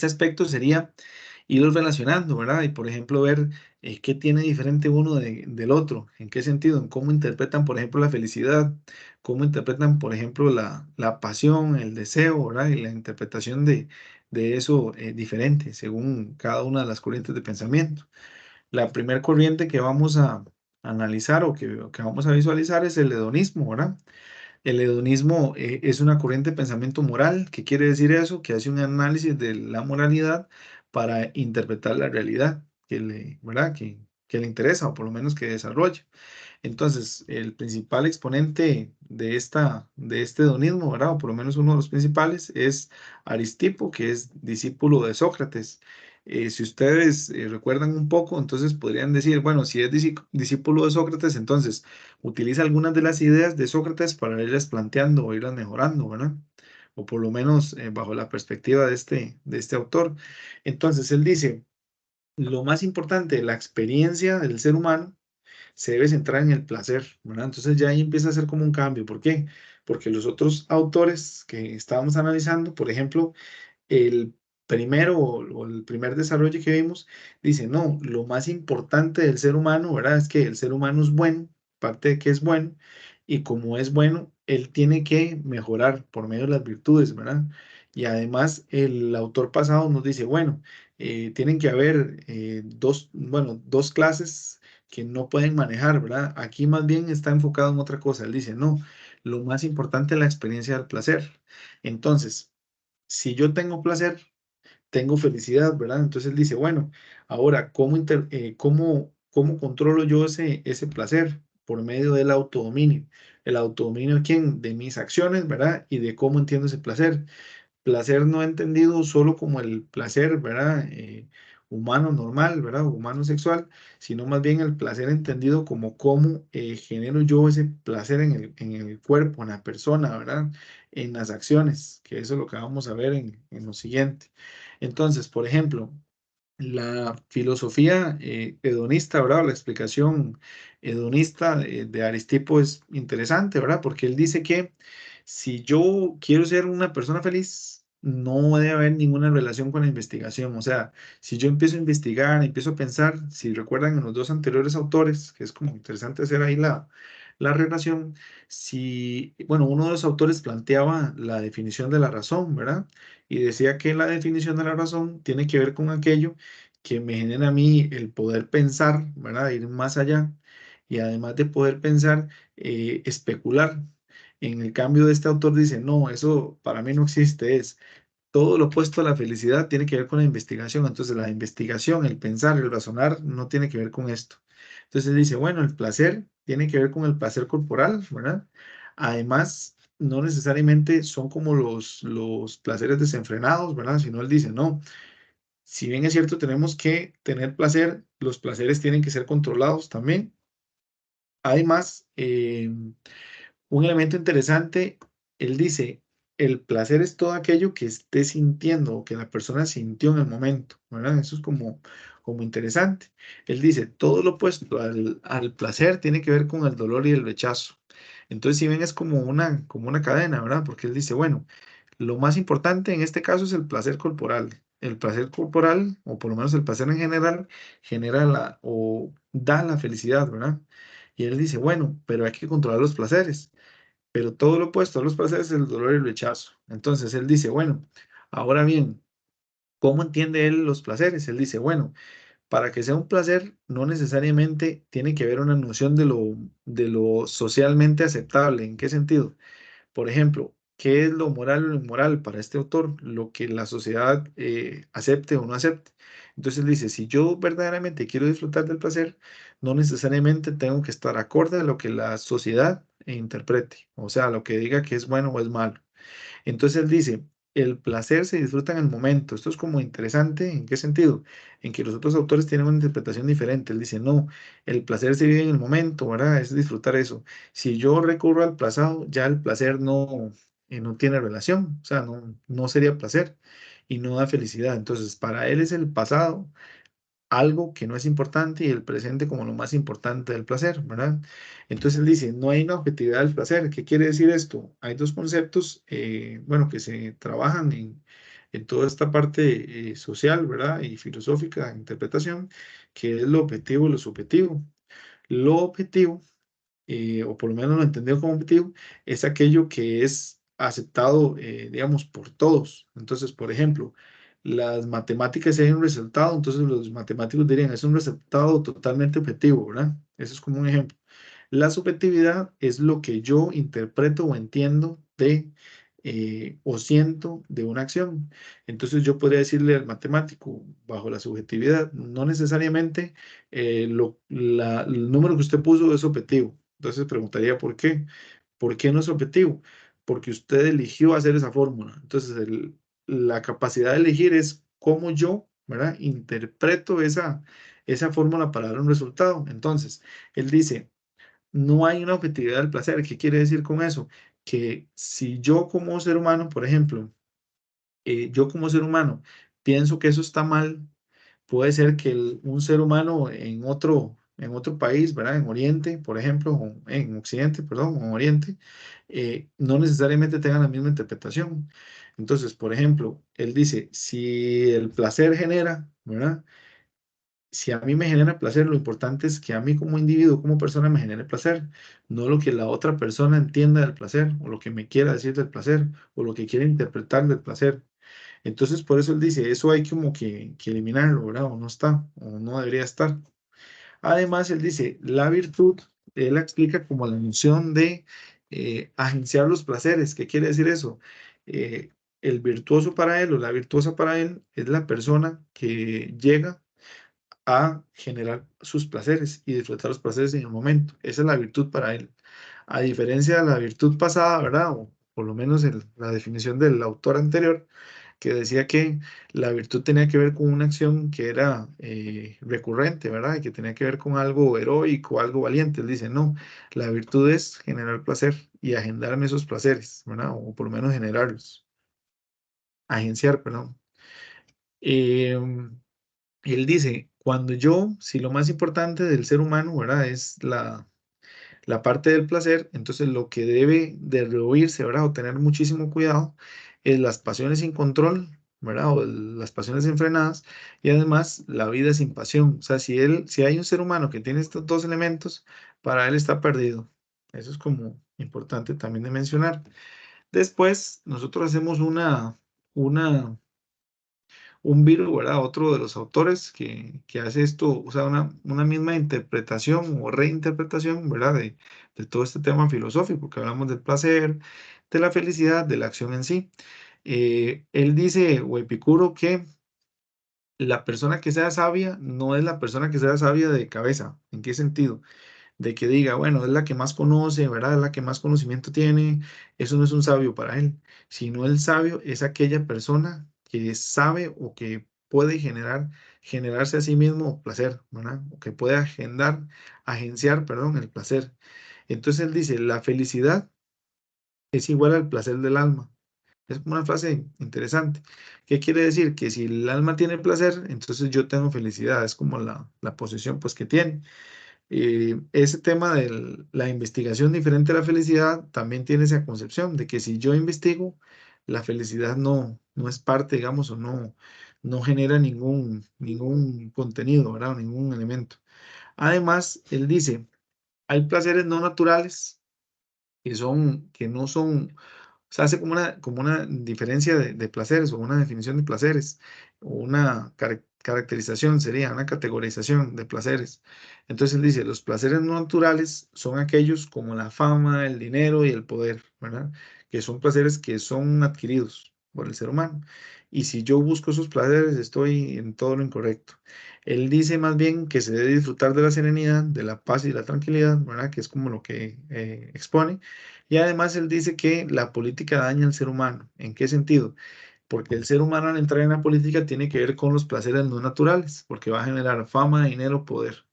aspecto sería irlos relacionando, ¿verdad? Y por ejemplo ver qué tiene diferente uno del otro, en qué sentido, en cómo interpretan, por ejemplo, la felicidad, cómo interpretan, por ejemplo, la pasión, el deseo, ¿verdad? Y la interpretación de eso diferente según cada una de las corrientes de pensamiento. La primera corriente que vamos a analizar o que vamos a visualizar es el hedonismo, ¿verdad? El hedonismo es una corriente de pensamiento moral. ¿Qué quiere decir eso? Que hace un análisis de la moralidad para interpretar la realidad, ¿verdad? que le interesa o por lo menos que desarrolla. Entonces, el principal exponente de este hedonismo, ¿verdad? O por lo menos uno de los principales, es Aristipo, que es discípulo de Sócrates. Si ustedes recuerdan un poco, entonces podrían decir, bueno, si es discípulo de Sócrates, entonces utiliza algunas de las ideas de Sócrates para irlas planteando o irlas mejorando, ¿verdad? O por lo menos bajo la perspectiva de este autor. Entonces, él dice, lo más importante de la experiencia del ser humano se debe centrar en el placer, ¿verdad? Entonces ya ahí empieza a ser como un cambio. ¿Por qué? Porque los otros autores que estábamos analizando, por ejemplo, el primero o el primer desarrollo que vimos, dice, no, lo más importante del ser humano, ¿verdad? Es que el ser humano es bueno, parte de que es bueno, y como es bueno, él tiene que mejorar por medio de las virtudes, ¿verdad? Y además el autor pasado nos dice, bueno, tienen que haber dos clases que no pueden manejar, ¿verdad? Aquí más bien está enfocado en otra cosa. Él dice, no, lo más importante es la experiencia del placer. Entonces, si yo tengo placer, tengo felicidad, ¿verdad? Entonces él dice, bueno, ahora, ¿cómo controlo yo ese placer? Por medio del autodominio. ¿El autodominio de quién? De mis acciones, ¿verdad? Y de cómo entiendo ese placer. Placer no entendido solo como el placer, ¿verdad? Humano normal, ¿verdad? Humano sexual, sino más bien el placer entendido como cómo genero yo ese placer en el cuerpo, en la persona, ¿verdad? En las acciones, que eso es lo que vamos a ver en lo siguiente. Entonces, por ejemplo, la filosofía hedonista, ¿verdad? La explicación hedonista de Aristipo es interesante, ¿verdad? Porque él dice que si yo quiero ser una persona feliz, no debe haber ninguna relación con la investigación. O sea, si yo empiezo a investigar, empiezo a pensar, si recuerdan en los dos anteriores autores, que es como interesante hacer ahí la relación, si, bueno, uno de los autores planteaba la definición de la razón, ¿verdad? Y decía que la definición de la razón tiene que ver con aquello que me genera a mí el poder pensar, ¿verdad? Ir más allá y además de poder pensar, especular. En el cambio de este autor dice, no, eso para mí no existe, es todo lo opuesto a la felicidad tiene que ver con la investigación. Entonces la investigación, el pensar, el razonar no tiene que ver con esto. Entonces él dice, bueno, el placer tiene que ver con el placer corporal, ¿verdad? Además, no necesariamente son como los placeres desenfrenados, ¿verdad? Sino él dice, no, si bien es cierto, tenemos que tener placer, los placeres tienen que ser controlados también. Además, un elemento interesante, él dice, el placer es todo aquello que esté sintiendo o que la persona sintió en el momento, ¿verdad? Eso es como interesante. Él dice, todo lo opuesto al placer tiene que ver con el dolor y el rechazo. Entonces, si ven, es como una cadena, ¿verdad? Porque él dice, bueno, lo más importante en este caso es el placer corporal. El placer corporal, o por lo menos el placer en general, genera o da la felicidad, ¿verdad? Y él dice, bueno, pero hay que controlar los placeres. Pero todo lo opuesto a los placeres es el dolor y el rechazo. Entonces él dice, bueno, ahora bien, ¿cómo entiende él los placeres? Él dice, bueno, para que sea un placer, no necesariamente tiene que haber una noción de lo socialmente aceptable. ¿En qué sentido? Por ejemplo, ¿qué es lo moral o lo inmoral para este autor? Lo que la sociedad acepte o no acepte. Entonces él dice, si yo verdaderamente quiero disfrutar del placer, no necesariamente tengo que estar acorde a lo que la sociedad interprete, o sea, lo que diga que es bueno o es malo. Entonces él dice, el placer se disfruta en el momento. Esto es como interesante, ¿en qué sentido? En que los otros autores tienen una interpretación diferente. Él dice, no, el placer se vive en el momento, ¿verdad? Es disfrutar eso. Si yo recurro al pasado, ya el placer no tiene relación, o sea, no sería placer y no da felicidad. Entonces, para él es el pasado algo que no es importante y el presente como lo más importante del placer, ¿verdad? Entonces él dice, no hay una objetividad del placer. ¿Qué quiere decir esto? Hay dos conceptos, bueno, que se trabajan en toda esta parte social, ¿verdad? Y filosófica, de interpretación, que es lo objetivo y lo subjetivo. Lo objetivo o por lo menos lo entendido como objetivo, es aquello que es aceptado, digamos, por todos. Entonces, por ejemplo, las matemáticas, si hay un resultado, entonces los matemáticos dirían, es un resultado totalmente objetivo, ¿verdad? Eso es como un ejemplo. La subjetividad es lo que yo interpreto o entiendo o siento de una acción. Entonces yo podría decirle al matemático, bajo la subjetividad, no necesariamente el número que usted puso es objetivo. Entonces preguntaría por qué. ¿Por qué no es objetivo? Porque usted eligió hacer esa fórmula. Entonces la capacidad de elegir es cómo yo, ¿verdad? Interpreto esa fórmula para dar un resultado. Entonces, él dice, no hay una objetividad del placer. ¿Qué quiere decir con eso? Que si yo como ser humano, por ejemplo, yo como ser humano pienso que eso está mal, puede ser que un ser humano en otro país, ¿verdad? En Oriente, por ejemplo, o en Occidente, perdón, o en Oriente, no necesariamente tengan la misma interpretación. Entonces, por ejemplo, él dice, si el placer genera, ¿verdad? Si a mí me genera placer, lo importante es que a mí como individuo, como persona, me genere placer, no lo que la otra persona entienda del placer, o lo que me quiera decir del placer, o lo que quiera interpretar del placer. Entonces, por eso él dice, eso hay como que eliminarlo, ¿verdad? O no está, o no debería estar. Además, él dice, la virtud, él la explica como la noción de agenciar los placeres. ¿Qué quiere decir eso? Eh, el virtuoso para él o la virtuosa para él es la persona que llega a generar sus placeres y disfrutar los placeres en el momento. Esa es la virtud para él. A diferencia de la virtud pasada, ¿verdad? O por lo menos en la definición del autor anterior, que decía que la virtud tenía que ver con una acción que era recurrente, ¿verdad? Y que tenía que ver con algo heroico, algo valiente. Él dice, no, la virtud es generar placer y agendarme esos placeres, ¿verdad? O por lo menos generarlos, agenciar, perdón. Él dice, si lo más importante del ser humano, ¿verdad? Es la parte del placer, entonces lo que debe de rehuirse, ¿verdad? O tener muchísimo cuidado es las pasiones sin control, ¿verdad? O las pasiones enfrenadas y además la vida sin pasión. O sea, si hay un ser humano que tiene estos dos elementos, para él está perdido. Eso es como importante también de mencionar. Después, nosotros hacemos una un virus, ¿verdad? Otro de los autores que hace esto, o sea, una misma interpretación o reinterpretación, ¿verdad? De todo este tema filosófico, que hablamos del placer, de la felicidad, de la acción en sí. Él dice, o Epicuro, que la persona que sea sabia no es la persona que sea sabia de cabeza. ¿En qué sentido? De que diga, bueno, es la que más conoce, ¿verdad? Es la que más conocimiento tiene. Eso no es un sabio para él, sino el sabio es aquella persona que sabe o que puede generarse a sí mismo placer, ¿verdad? O que puede agenciar, perdón, el placer. Entonces él dice, la felicidad es igual al placer del alma. Es como una frase interesante. ¿Qué quiere decir? Que si el alma tiene placer, entonces yo tengo felicidad. Es como la posición pues que tiene. Ese tema de la investigación diferente a la felicidad también tiene esa concepción de que si yo investigo, la felicidad no es parte, digamos, o no genera ningún contenido, ¿verdad? O ningún elemento. Además, él dice, hay placeres no naturales que no son, se hace como una diferencia de placeres o una definición de placeres o una caracterización sería una categorización de placeres. Entonces él dice, los placeres no naturales son aquellos como la fama, el dinero y el poder, ¿verdad? Que son placeres que son adquiridos por el ser humano. Y si yo busco esos placeres, estoy en todo lo incorrecto. Él dice más bien que se debe disfrutar de la serenidad, de la paz y la tranquilidad, ¿verdad? Que es como lo que expone y además él dice que la política daña al ser humano. ¿En qué sentido? Porque el ser humano al entrar en la política tiene que ver con los placeres no naturales, porque va a generar fama, dinero, poder.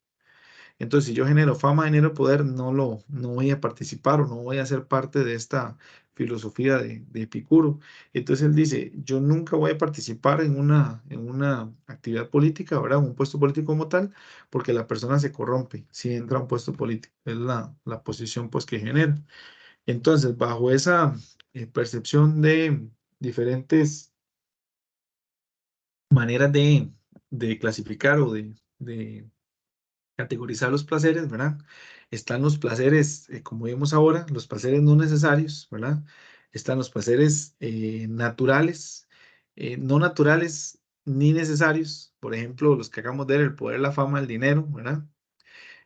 Entonces, si yo genero fama, dinero, poder, no voy a participar o no voy a ser parte de esta filosofía de Epicuro. Entonces él dice, yo nunca voy a participar en una actividad política, ¿verdad? Un puesto político como tal, porque la persona se corrompe si entra a un puesto político. Es la posición pues que genera. Entonces, bajo esa percepción de diferentes maneras de clasificar o de categorizar los placeres, ¿verdad? Están los placeres, como vemos ahora, los placeres no necesarios, ¿verdad? Están los placeres naturales, no naturales ni necesarios, por ejemplo, los que acabamos de ver, el poder, la fama, el dinero, ¿verdad?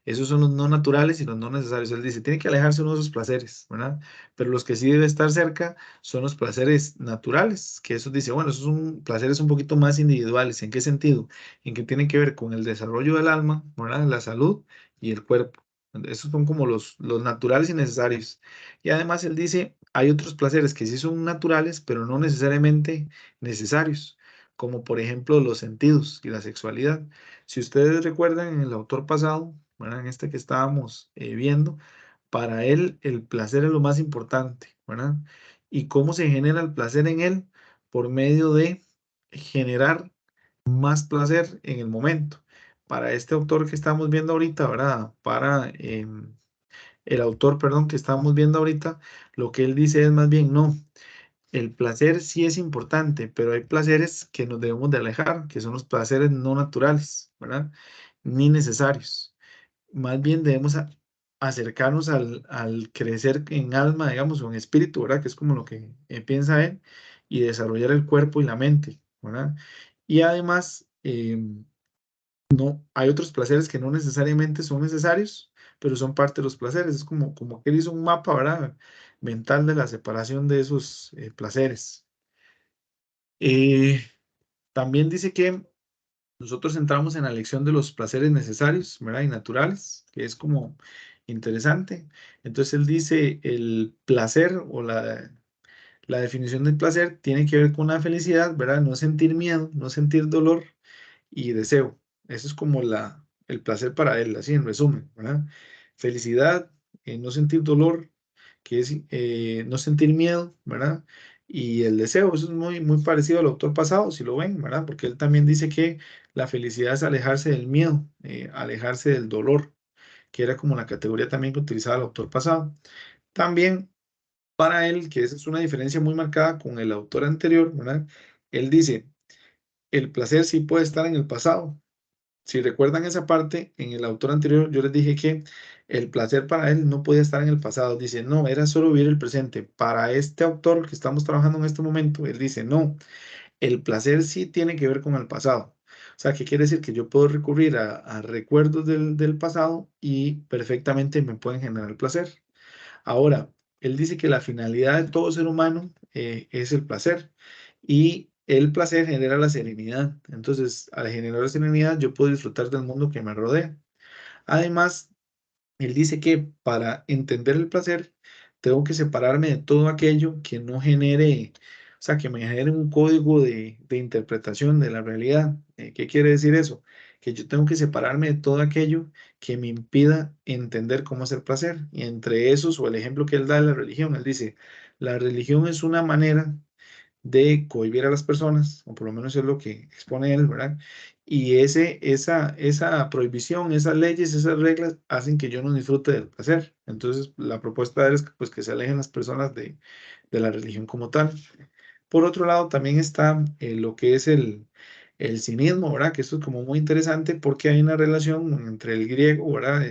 Esos son los no naturales y los no necesarios. Él dice, tiene que alejarse uno de esos placeres, ¿verdad? Pero los que sí debe estar cerca son los placeres naturales, que eso dice, bueno, esos son placeres un poquito más individuales. ¿En qué sentido? En que tienen que ver con el desarrollo del alma, ¿verdad? La salud y el cuerpo. Esos son como los naturales y necesarios. Y además él dice, hay otros placeres que sí son naturales, pero no necesariamente necesarios, como por ejemplo los sentidos y la sexualidad. Si ustedes recuerdan en el autor pasado, ¿verdad? En este que estábamos viendo, para él el placer es lo más importante, ¿verdad? ¿Y cómo se genera el placer en él? Por medio de generar más placer en el momento. Para este autor que estamos viendo ahorita, ¿verdad? Para el autor, perdón, que estamos viendo ahorita, lo que él dice es más bien, no, el placer sí es importante, pero hay placeres que nos debemos de alejar, que son los placeres no naturales, ¿verdad? Ni necesarios. Más bien debemos acercarnos al crecer en alma, digamos, o en espíritu, ¿verdad? Que es como lo que piensa él, y desarrollar el cuerpo y la mente, ¿verdad? Y además, no, hay otros placeres que no necesariamente son necesarios, pero son parte de los placeres. Es como que él hizo un mapa, ¿verdad? Mental de la separación de esos placeres. Eh, También dice que nosotros entramos en la lección de los placeres necesarios, ¿verdad? Y naturales, que es como interesante. Entonces él dice, el placer o la definición del placer tiene que ver con la felicidad, ¿verdad? No sentir miedo, no sentir dolor y deseo. Eso es como el placer para él, así en resumen, ¿verdad? Felicidad, no sentir dolor, que es no sentir miedo, ¿verdad? Y el deseo, eso es muy parecido al autor pasado, si lo ven, ¿verdad? Porque él también dice que la felicidad es alejarse del miedo, alejarse del dolor, que era como la categoría también que utilizaba el autor pasado. También para él, que esa es una diferencia muy marcada con el autor anterior, ¿verdad? Él dice, el placer sí puede estar en el pasado. Si recuerdan esa parte, en el autor anterior yo les dije que el placer para él no podía estar en el pasado. Dice, no, era solo vivir el presente. Para este autor que estamos trabajando en este momento, él dice, no, el placer sí tiene que ver con el pasado. O sea, ¿qué quiere decir? Que yo puedo recurrir a recuerdos del pasado y perfectamente me pueden generar placer. Ahora, él dice que la finalidad de todo ser humano es el placer y el placer genera la serenidad. Entonces, al generar la serenidad, yo puedo disfrutar del mundo que me rodea. Además, él dice que para entender el placer, tengo que separarme de todo aquello que no genere, o sea, que me genere un código de interpretación de la realidad. ¿Qué quiere decir eso? Que yo tengo que separarme de todo aquello que me impida entender cómo es el placer. Y entre esos, o el ejemplo que él da de la religión, él dice, la religión es una manera de cohibir a las personas, o por lo menos es lo que expone él, ¿verdad? Y esa prohibición, esas leyes, esas reglas hacen que yo no disfrute del placer. Entonces, la propuesta de él es que, pues, que se alejen las personas de la religión como tal. Por otro lado, también está lo que es el cinismo, ¿verdad? Que esto es como muy interesante porque hay una relación entre el griego, ¿verdad?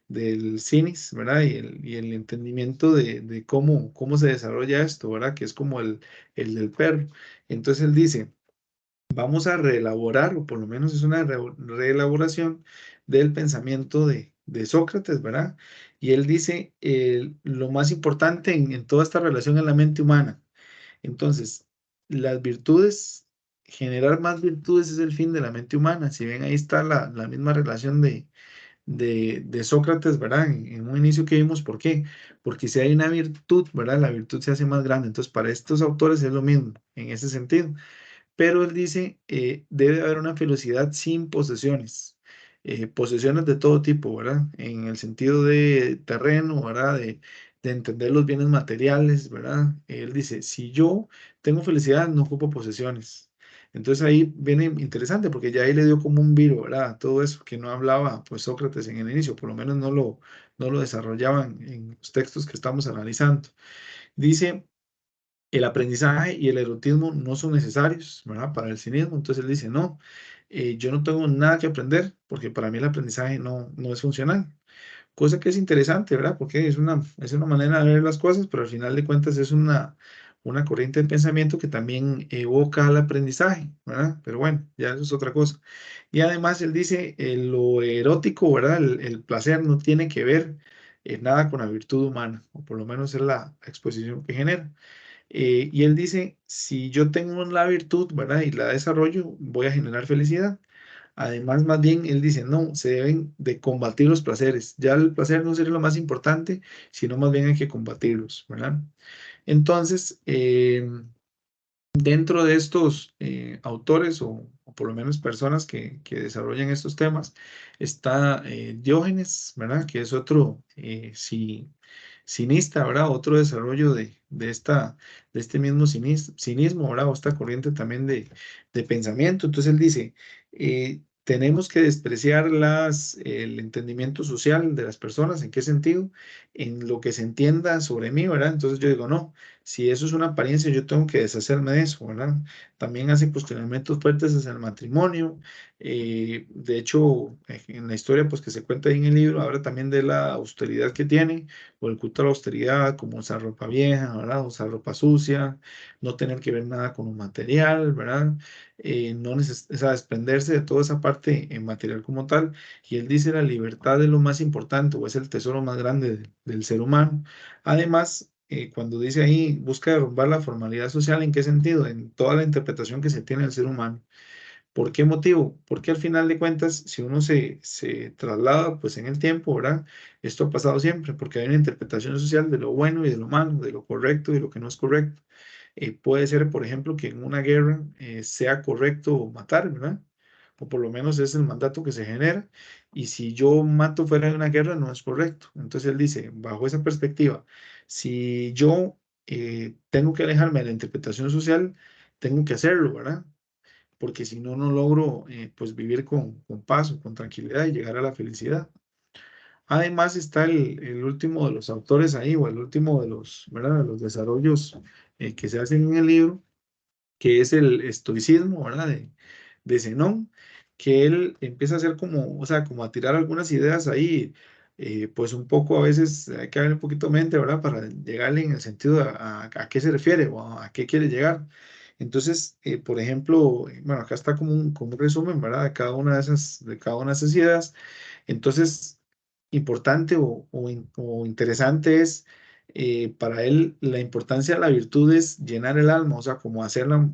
Del cinis, ¿verdad? Y el entendimiento de cómo se desarrolla esto, ¿verdad? Que es como el del perro. Entonces él dice, vamos a reelaborar, o por lo menos es una reelaboración del pensamiento de Sócrates, ¿verdad? Y él dice, lo más importante en toda esta relación es la mente humana. Entonces, las virtudes, generar más virtudes es el fin de la mente humana. Si ven, ahí está la misma relación de Sócrates, ¿verdad? En un inicio que vimos, ¿por qué? Porque si hay una virtud, ¿verdad? La virtud se hace más grande. Entonces, para estos autores es lo mismo, en ese sentido. Pero él dice, debe haber una felicidad sin posesiones, posesiones de todo tipo, ¿verdad? En el sentido de terreno, ¿verdad? De entender los bienes materiales, ¿verdad? Él dice, si yo tengo felicidad, no ocupo posesiones. Entonces ahí viene interesante porque ya ahí le dio como un viro, ¿verdad? Todo eso que no hablaba pues Sócrates en el inicio, por lo menos no lo desarrollaban en los textos que estamos analizando. Dice, el aprendizaje y el erotismo no son necesarios, ¿verdad? Para el cinismo. Entonces él dice, no, yo no tengo nada que aprender porque para mí el aprendizaje no es funcional. Cosa que es interesante, ¿verdad? Porque es una manera de ver las cosas, pero al final de cuentas es una corriente de pensamiento que también evoca al aprendizaje, ¿verdad? Pero bueno, ya eso es otra cosa. Y además él dice, lo erótico, ¿verdad? El placer no tiene que ver nada con la virtud humana, o por lo menos es la exposición que genera. Y él dice, si yo tengo la virtud, ¿verdad? Y la desarrollo, voy a generar felicidad. Además, más bien, él dice, no, se deben de combatir los placeres. Ya el placer no sería lo más importante, sino más bien hay que combatirlos, ¿verdad? Entonces, dentro de estos autores o por lo menos personas que desarrollan estos temas, está Diógenes, ¿verdad? Que es otro cinista, ¿verdad? Otro desarrollo de este mismo cinismo, ¿verdad? O esta corriente también de pensamiento. Entonces él dice, tenemos que despreciar el entendimiento social de las personas. ¿En qué sentido? En lo que se entienda sobre mí, ¿verdad? Entonces yo digo, no. Si eso es una apariencia, yo tengo que deshacerme de eso, ¿verdad? También hace cuestionamientos fuertes hacia el matrimonio. De hecho, en la historia pues, que se cuenta ahí en el libro, habla también de la austeridad que tiene, o el culto a la austeridad, como usar ropa vieja, ¿verdad? Usar ropa sucia, no tener que ver nada con lo material, ¿verdad? No o sea, desprenderse de toda esa parte material como tal. Y él dice la libertad es lo más importante, o es el tesoro más grande del ser humano. Además, cuando dice ahí, busca derrumbar la formalidad social, ¿en qué sentido? En toda la interpretación que se tiene del ser humano. ¿Por qué motivo? Porque al final de cuentas, si uno se traslada pues en el tiempo, ¿verdad? Esto ha pasado siempre, porque hay una interpretación social de lo bueno y de lo malo, de lo correcto y de lo que no es correcto. Puede ser, por ejemplo, que en una guerra sea correcto matar, ¿verdad? O por lo menos es el mandato que se genera. Y si yo mato fuera de una guerra, no es correcto. Entonces él dice, bajo esa perspectiva, si yo tengo que alejarme de la interpretación social, tengo que hacerlo, ¿verdad? Porque si no, no logro pues vivir con paz o con tranquilidad y llegar a la felicidad. Además está el último de los autores ahí, o el último de los, ¿verdad? De los desarrollos que se hacen en el libro, que es el estoicismo, ¿verdad? De Zenón, que él empieza a hacer como, o sea, como a tirar algunas ideas ahí, pues un poco a veces hay que darle un poquito de mente, ¿verdad? Para llegarle en el sentido a qué se refiere o a qué quiere llegar. Entonces, por ejemplo, bueno, acá está como un resumen, ¿verdad? De cada una de esas ideas. Entonces, importante o interesante es para él la importancia de la virtud es llenar el alma, o sea, como hacerla,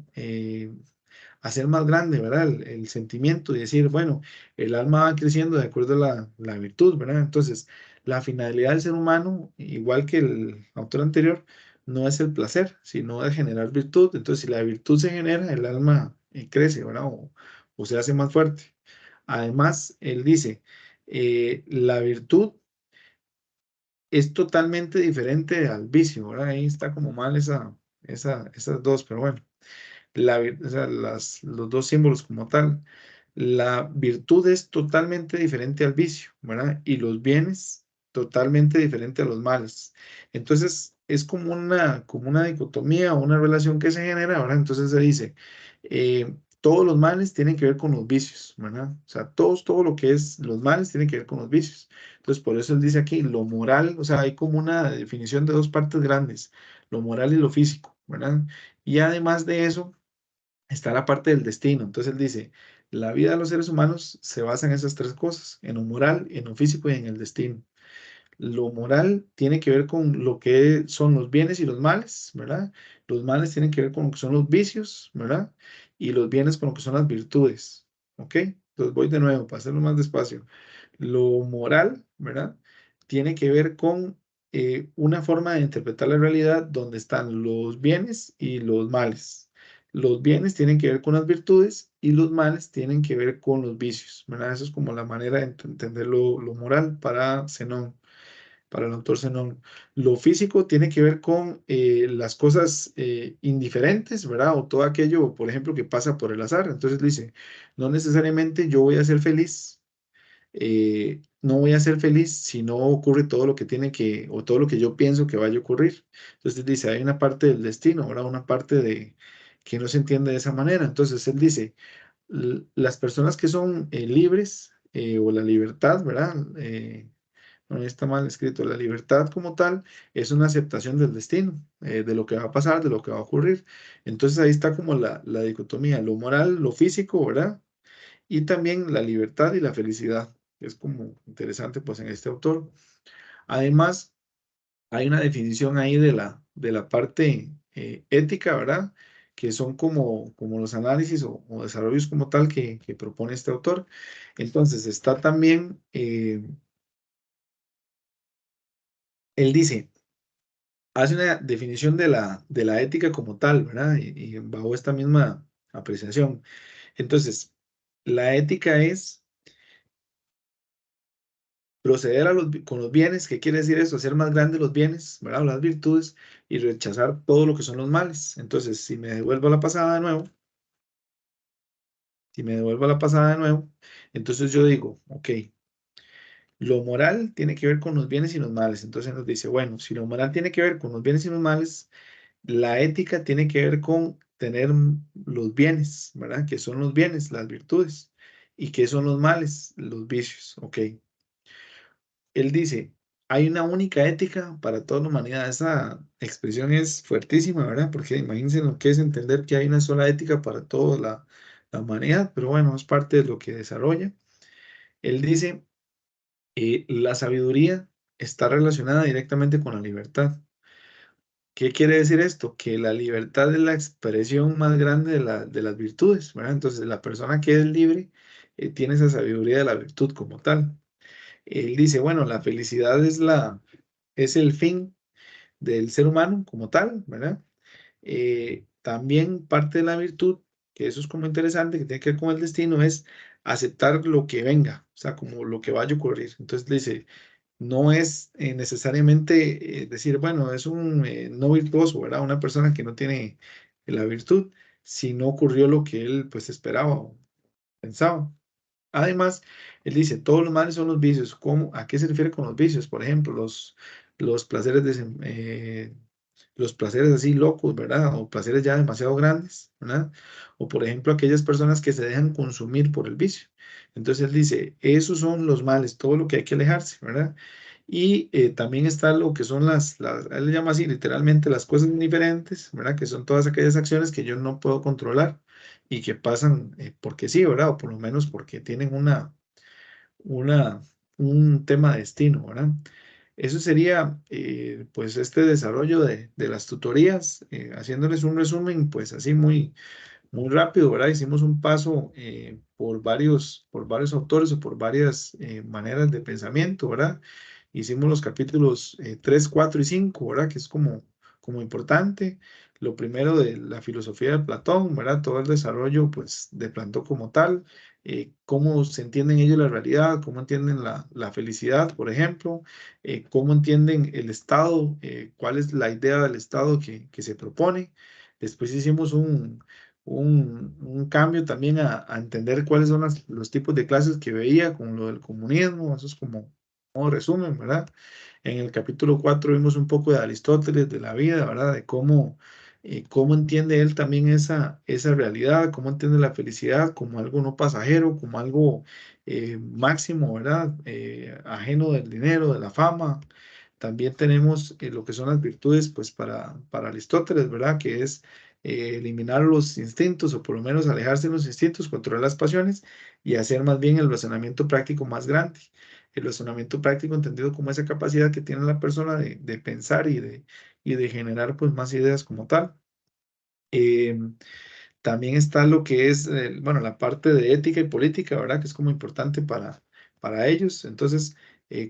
hacer más grande, ¿verdad? El sentimiento y decir, bueno, el alma va creciendo de acuerdo a la virtud, ¿verdad? Entonces, la finalidad del ser humano, igual que el autor anterior, no es el placer, sino de generar virtud. Entonces, si la virtud se genera, el alma crece, ¿verdad? O se hace más fuerte. Además, él dice, la virtud es totalmente diferente al vicio, ¿verdad? Ahí está como mal esas dos, pero bueno o sea, los dos símbolos como tal. La virtud es totalmente diferente al vicio, ¿verdad? Y los bienes totalmente diferente a los males. Entonces, es como una dicotomía o una relación que se genera, ¿verdad? Entonces se dice, todos los males tienen que ver con los vicios, ¿verdad? O sea, todo lo que es los males tiene que ver con los vicios. Entonces, por eso él dice aquí, lo moral, o sea, hay como una definición de dos partes grandes, lo moral y lo físico, ¿verdad? Y además de eso, está la parte del destino. Entonces él dice, la vida de los seres humanos se basa en esas tres cosas, en lo moral, en lo físico y en el destino. Lo moral tiene que ver con lo que son los bienes y los males, ¿verdad? Los males tienen que ver con lo que son los vicios, ¿verdad? Y los bienes con lo que son las virtudes, ¿ok? Entonces voy de nuevo para hacerlo más despacio. Lo moral, ¿verdad? Tiene que ver con una forma de interpretar la realidad donde están los bienes y los males. Los bienes tienen que ver con las virtudes y los males tienen que ver con los vicios, ¿verdad? Eso es como la manera de entender lo moral para Zenón, para el autor Zenón. Lo físico tiene que ver con las cosas indiferentes, ¿verdad? O todo aquello, por ejemplo, que pasa por el azar. Entonces dice, no necesariamente yo voy a ser feliz, no voy a ser feliz si no ocurre todo lo que tiene que, o todo lo que yo pienso que vaya a ocurrir. Entonces dice, hay una parte del destino, ¿verdad? Una parte de que no se entiende de esa manera. Entonces él dice, las personas que son libres o la libertad, ¿verdad? bueno, ahí está mal escrito. La libertad como tal es una aceptación del destino, de lo que va a pasar, de lo que va a ocurrir. Entonces ahí está como la dicotomía, lo moral, lo físico, ¿verdad? Y también la libertad y la felicidad. Es como interesante pues en este autor. Además, hay una definición ahí de la parte ética, ¿verdad? Que son como los análisis o desarrollos como tal que propone este autor. Entonces, está también, él dice, hace una definición de la ética como tal, ¿verdad? Y bajo esta misma apreciación. Entonces, la ética es proceder con los bienes. ¿Qué quiere decir eso? Hacer más grandes los bienes, ¿verdad? O las virtudes y rechazar todo lo que son los males. Entonces, si me devuelvo a la pasada de nuevo, si me devuelvo a la pasada de nuevo, entonces yo digo, ok, lo moral tiene que ver con los bienes y los males. Entonces nos dice, bueno, si lo moral tiene que ver con los bienes y los males, la ética tiene que ver con tener los bienes, ¿verdad? ¿Qué son los bienes? Las virtudes. ¿Y qué son los males? Los vicios, ok. Él dice, hay una única ética para toda la humanidad. Esa expresión es fuertísima, ¿verdad? Porque imagínense lo que es entender que hay una sola ética para toda la humanidad, pero bueno, es parte de lo que desarrolla. Él dice, la sabiduría está relacionada directamente con la libertad. ¿Qué quiere decir esto? Que la libertad es la expresión más grande de las virtudes, ¿verdad? Entonces, la persona que es libre tiene esa sabiduría de la virtud como tal. Él dice, bueno, la felicidad es el fin del ser humano como tal, ¿verdad? También parte de la virtud, que eso es como interesante, que tiene que ver con el destino, es aceptar lo que venga, o sea, como lo que vaya a ocurrir. Entonces dice, no es necesariamente decir, bueno, es un no virtuoso, ¿verdad? Una persona que no tiene la virtud, si no ocurrió lo que él pues esperaba o pensaba. Además, él dice, todos los males son los vicios. ¿Cómo? ¿A qué se refiere con los vicios? Por ejemplo, los placeres, los placeres así locos, ¿verdad? O placeres ya demasiado grandes, ¿verdad? O por ejemplo, aquellas personas que se dejan consumir por el vicio. Entonces él dice, esos son los males, todo lo que hay que alejarse, ¿verdad? Y también está lo que son él le llama así literalmente las cosas indiferentes, ¿verdad? Que son todas aquellas acciones que yo no puedo controlar y que pasan porque sí, ¿verdad? O por lo menos porque tienen una, un tema de destino, ¿verdad? Eso sería, pues, este desarrollo de las tutorías, haciéndoles un resumen, pues, así muy rápido, ¿verdad? Hicimos un paso por varios autores o por varias maneras de pensamiento, ¿verdad? Hicimos los capítulos 3, 4 y 5, ¿verdad? Que es como importante. Lo primero de la filosofía de Platón, ¿verdad? Todo el desarrollo, pues, de Platón como tal, cómo se entienden ellos la realidad, cómo entienden la felicidad, por ejemplo, cómo entienden el Estado, cuál es la idea del Estado que se propone. Después hicimos un cambio también a entender cuáles son los tipos de clases que veía con lo del comunismo, eso es como resumen, ¿verdad? En el capítulo 4 vimos un poco de Aristóteles, de la vida, ¿verdad? De cómo entiende él también esa realidad, cómo entiende la felicidad como algo no pasajero, como algo máximo, ¿verdad? Ajeno del dinero, de la fama. También tenemos lo que son las virtudes, pues para Aristóteles, ¿verdad? Que es eliminar los instintos o por lo menos alejarse de los instintos, controlar las pasiones y hacer más bien el razonamiento práctico más grande. El razonamiento práctico entendido como esa capacidad que tiene la persona de pensar y de generar pues más ideas como tal. Eh, También está lo que es, bueno, la parte de ética y política, ¿verdad? Que es como importante para ellos. Entonces,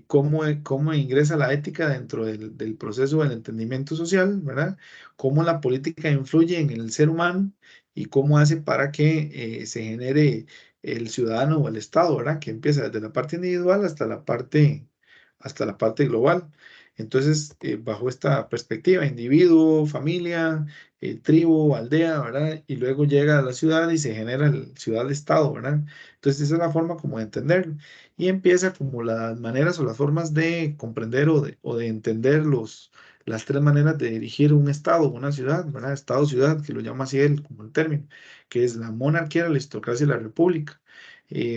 cómo ingresa la ética dentro del proceso del entendimiento social, ¿verdad? Cómo la política influye en el ser humano y cómo hace para que se genere el ciudadano o el Estado, ¿verdad? Que empieza desde la parte individual hasta la parte global. Entonces, bajo esta perspectiva, individuo, familia, tribu, aldea, ¿verdad? Y luego llega a la ciudad y se genera el ciudad-estado, ¿verdad? Entonces esa es la forma como de entenderlo. Y empieza como las maneras o las formas de comprender o de entender las tres maneras de dirigir un estado, una ciudad, ¿verdad? Estado-ciudad, que lo llama así él como el término, que es la monarquía, la aristocracia y la república.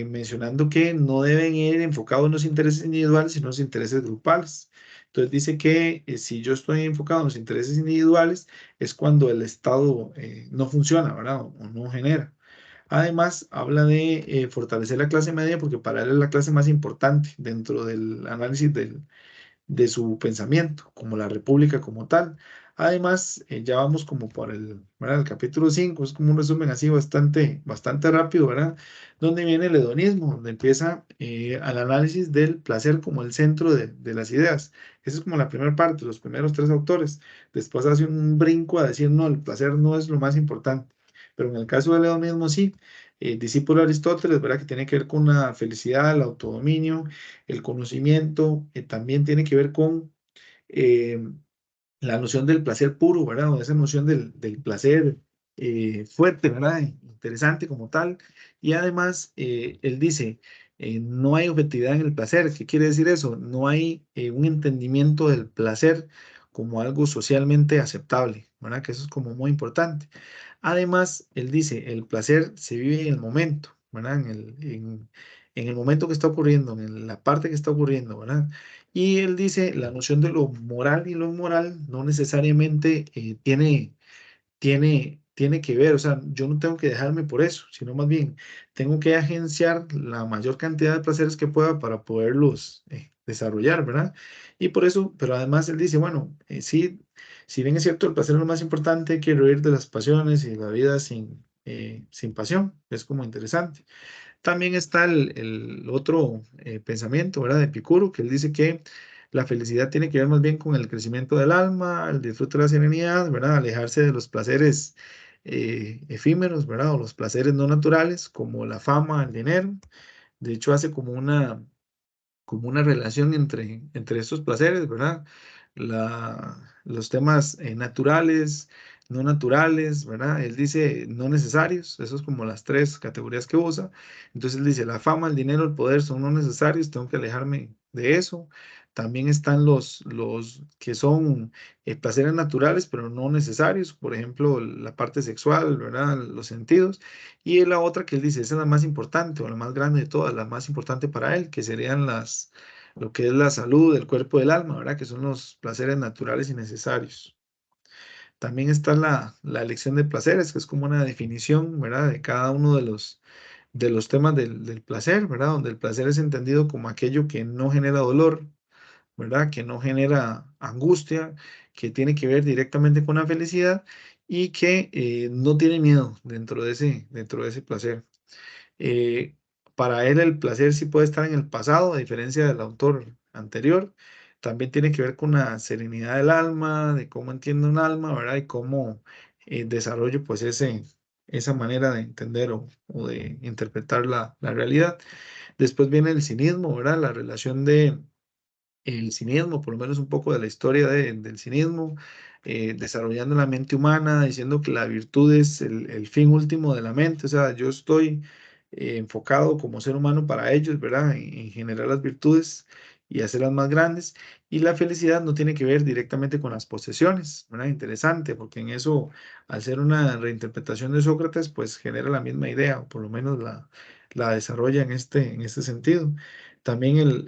mencionando que no deben ir enfocados en los intereses individuales, sino en los intereses grupales. Entonces dice que si yo estoy enfocado en los intereses individuales, es cuando el Estado no funciona, ¿verdad? O no genera. Además, habla de fortalecer la clase media porque para él es la clase más importante dentro del análisis de su pensamiento, como la república como tal. Además, ya vamos como por ¿verdad? El capítulo 5 es como un resumen así bastante rápido, ¿verdad? Donde viene el hedonismo, donde empieza al análisis del placer como el centro de las ideas. Esa es como la primera parte, los primeros tres autores. Después hace un brinco a decir, no, el placer no es lo más importante. Pero en el caso del hedonismo sí, discípulo de Aristóteles, ¿verdad? Que tiene que ver con la felicidad, el autodominio, el conocimiento, también tiene que ver con eh, la noción del placer puro, ¿verdad? O esa noción del placer fuerte, ¿verdad? Interesante como tal. Y además, él dice, no hay objetividad en el placer. ¿Qué quiere decir eso? No hay un entendimiento del placer como algo socialmente aceptable, ¿verdad? Que eso es como muy importante. Además, él dice, el placer se vive en el momento, ¿verdad? En el momento que está ocurriendo, en la parte que está ocurriendo, ¿verdad? Y él dice, la noción de lo moral y lo inmoral no necesariamente tiene que ver, o sea, yo no tengo que dejarme por eso, sino más bien tengo que agenciar la mayor cantidad de placeres que pueda para poderlos desarrollar, ¿verdad? Y por eso, pero además él dice, bueno, sí, si bien es cierto, el placer es lo más importante, hay que reír de las pasiones y la vida sin pasión, es como interesante. También está el otro pensamiento, ¿verdad? De Epicuro, que él dice que la felicidad tiene que ver más bien con el crecimiento del alma, el disfrute de la serenidad, ¿verdad? Alejarse de los placeres efímeros, ¿verdad? O los placeres no naturales, como la fama, el dinero. De hecho, hace como una relación entre estos placeres, ¿verdad? Los temas naturales, no naturales, ¿verdad? Él dice no necesarios, eso es como las tres categorías que usa. Entonces él dice la fama, el dinero, el poder son no necesarios, tengo que alejarme de eso. También están los que son placeres naturales, pero no necesarios, por ejemplo, la parte sexual, ¿verdad? Los sentidos. Y la otra que él dice, esa es la más importante o la más grande de todas, la más importante para él, que serían lo que es la salud del cuerpo y del alma, ¿verdad? Que son los placeres naturales y necesarios. También está la elección de placeres, que es como una definición, ¿verdad? De cada uno de los temas del placer, ¿verdad? Donde el placer es entendido como aquello que no genera dolor, ¿verdad? Que no genera angustia, que tiene que ver directamente con la felicidad y que no tiene miedo dentro de ese placer. Eh, para él el placer sí puede estar en el pasado, a diferencia del autor anterior. También tiene que ver con la serenidad del alma, de cómo entiende un alma, ¿verdad? Y cómo desarrollo pues esa manera de entender o de interpretar la realidad. Después viene el cinismo, ¿verdad? La relación de el cinismo, por lo menos un poco de la historia del cinismo, desarrollando la mente humana, diciendo que la virtud es el fin último de la mente, o sea, yo estoy enfocado como ser humano para ellos, ¿verdad? En generar las virtudes y hacerlas más grandes. Y la felicidad no tiene que ver directamente con las posesiones, ¿verdad? Interesante, porque en eso, al ser una reinterpretación de Sócrates, pues genera la misma idea, o por lo menos la desarrolla en este sentido. También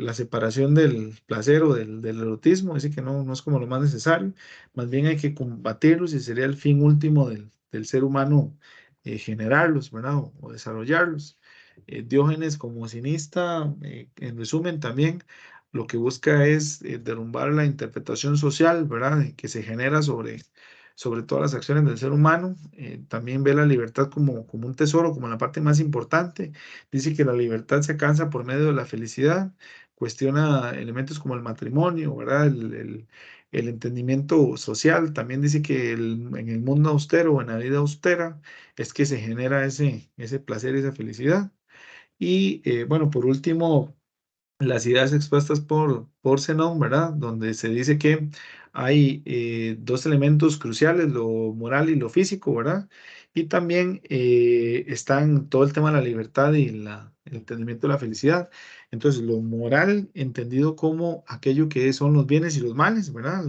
la separación del placer o del erotismo, dice que no es como lo más necesario, más bien hay que combatirlos y sería el fin último del ser humano generarlos, ¿verdad? O desarrollarlos. Diógenes como cinista, en resumen, también lo que busca es derrumbar la interpretación social, ¿verdad? Que se genera sobre todas las acciones del ser humano. También ve la libertad como un tesoro, como la parte más importante. Dice que la libertad se alcanza por medio de la felicidad, cuestiona elementos como el matrimonio, ¿verdad? El entendimiento social. También dice que en el mundo austero o en la vida austera es que se genera ese placer y esa felicidad. Y bueno, por último, las ideas expuestas por Zenón, ¿verdad? Donde se dice que hay dos elementos cruciales, lo moral y lo físico, ¿verdad? Y también están todo el tema de la libertad y el entendimiento de la felicidad. Entonces, lo moral entendido como aquello que son los bienes y los males, ¿verdad?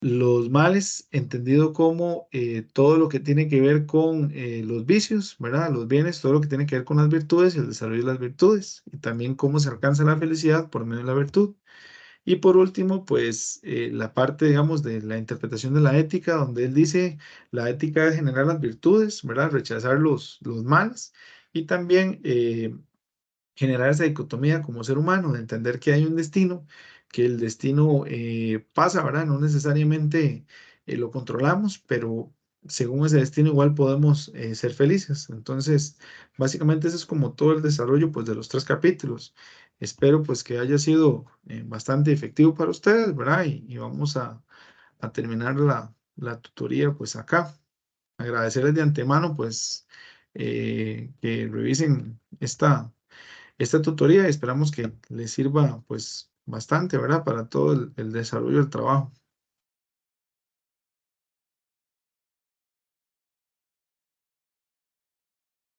Los males, entendido como todo lo que tiene que ver con los vicios, ¿verdad? Los bienes, todo lo que tiene que ver con las virtudes y el desarrollo de las virtudes, y también cómo se alcanza la felicidad por medio de la virtud. Y por último, pues la parte, digamos, de la interpretación de la ética, donde él dice, la ética es generar las virtudes, ¿verdad? Rechazar los males y también generar esa dicotomía como ser humano, de entender que hay un destino, que el destino pasa, ¿verdad? No necesariamente lo controlamos, pero según ese destino igual podemos ser felices. Entonces, básicamente ese es como todo el desarrollo pues de los tres capítulos. Espero pues que haya sido bastante efectivo para ustedes, ¿verdad? Y vamos a terminar la tutoría pues acá. Agradecerles de antemano pues que revisen esta tutoría y esperamos que les sirva pues bastante, ¿verdad? Para todo el desarrollo del trabajo.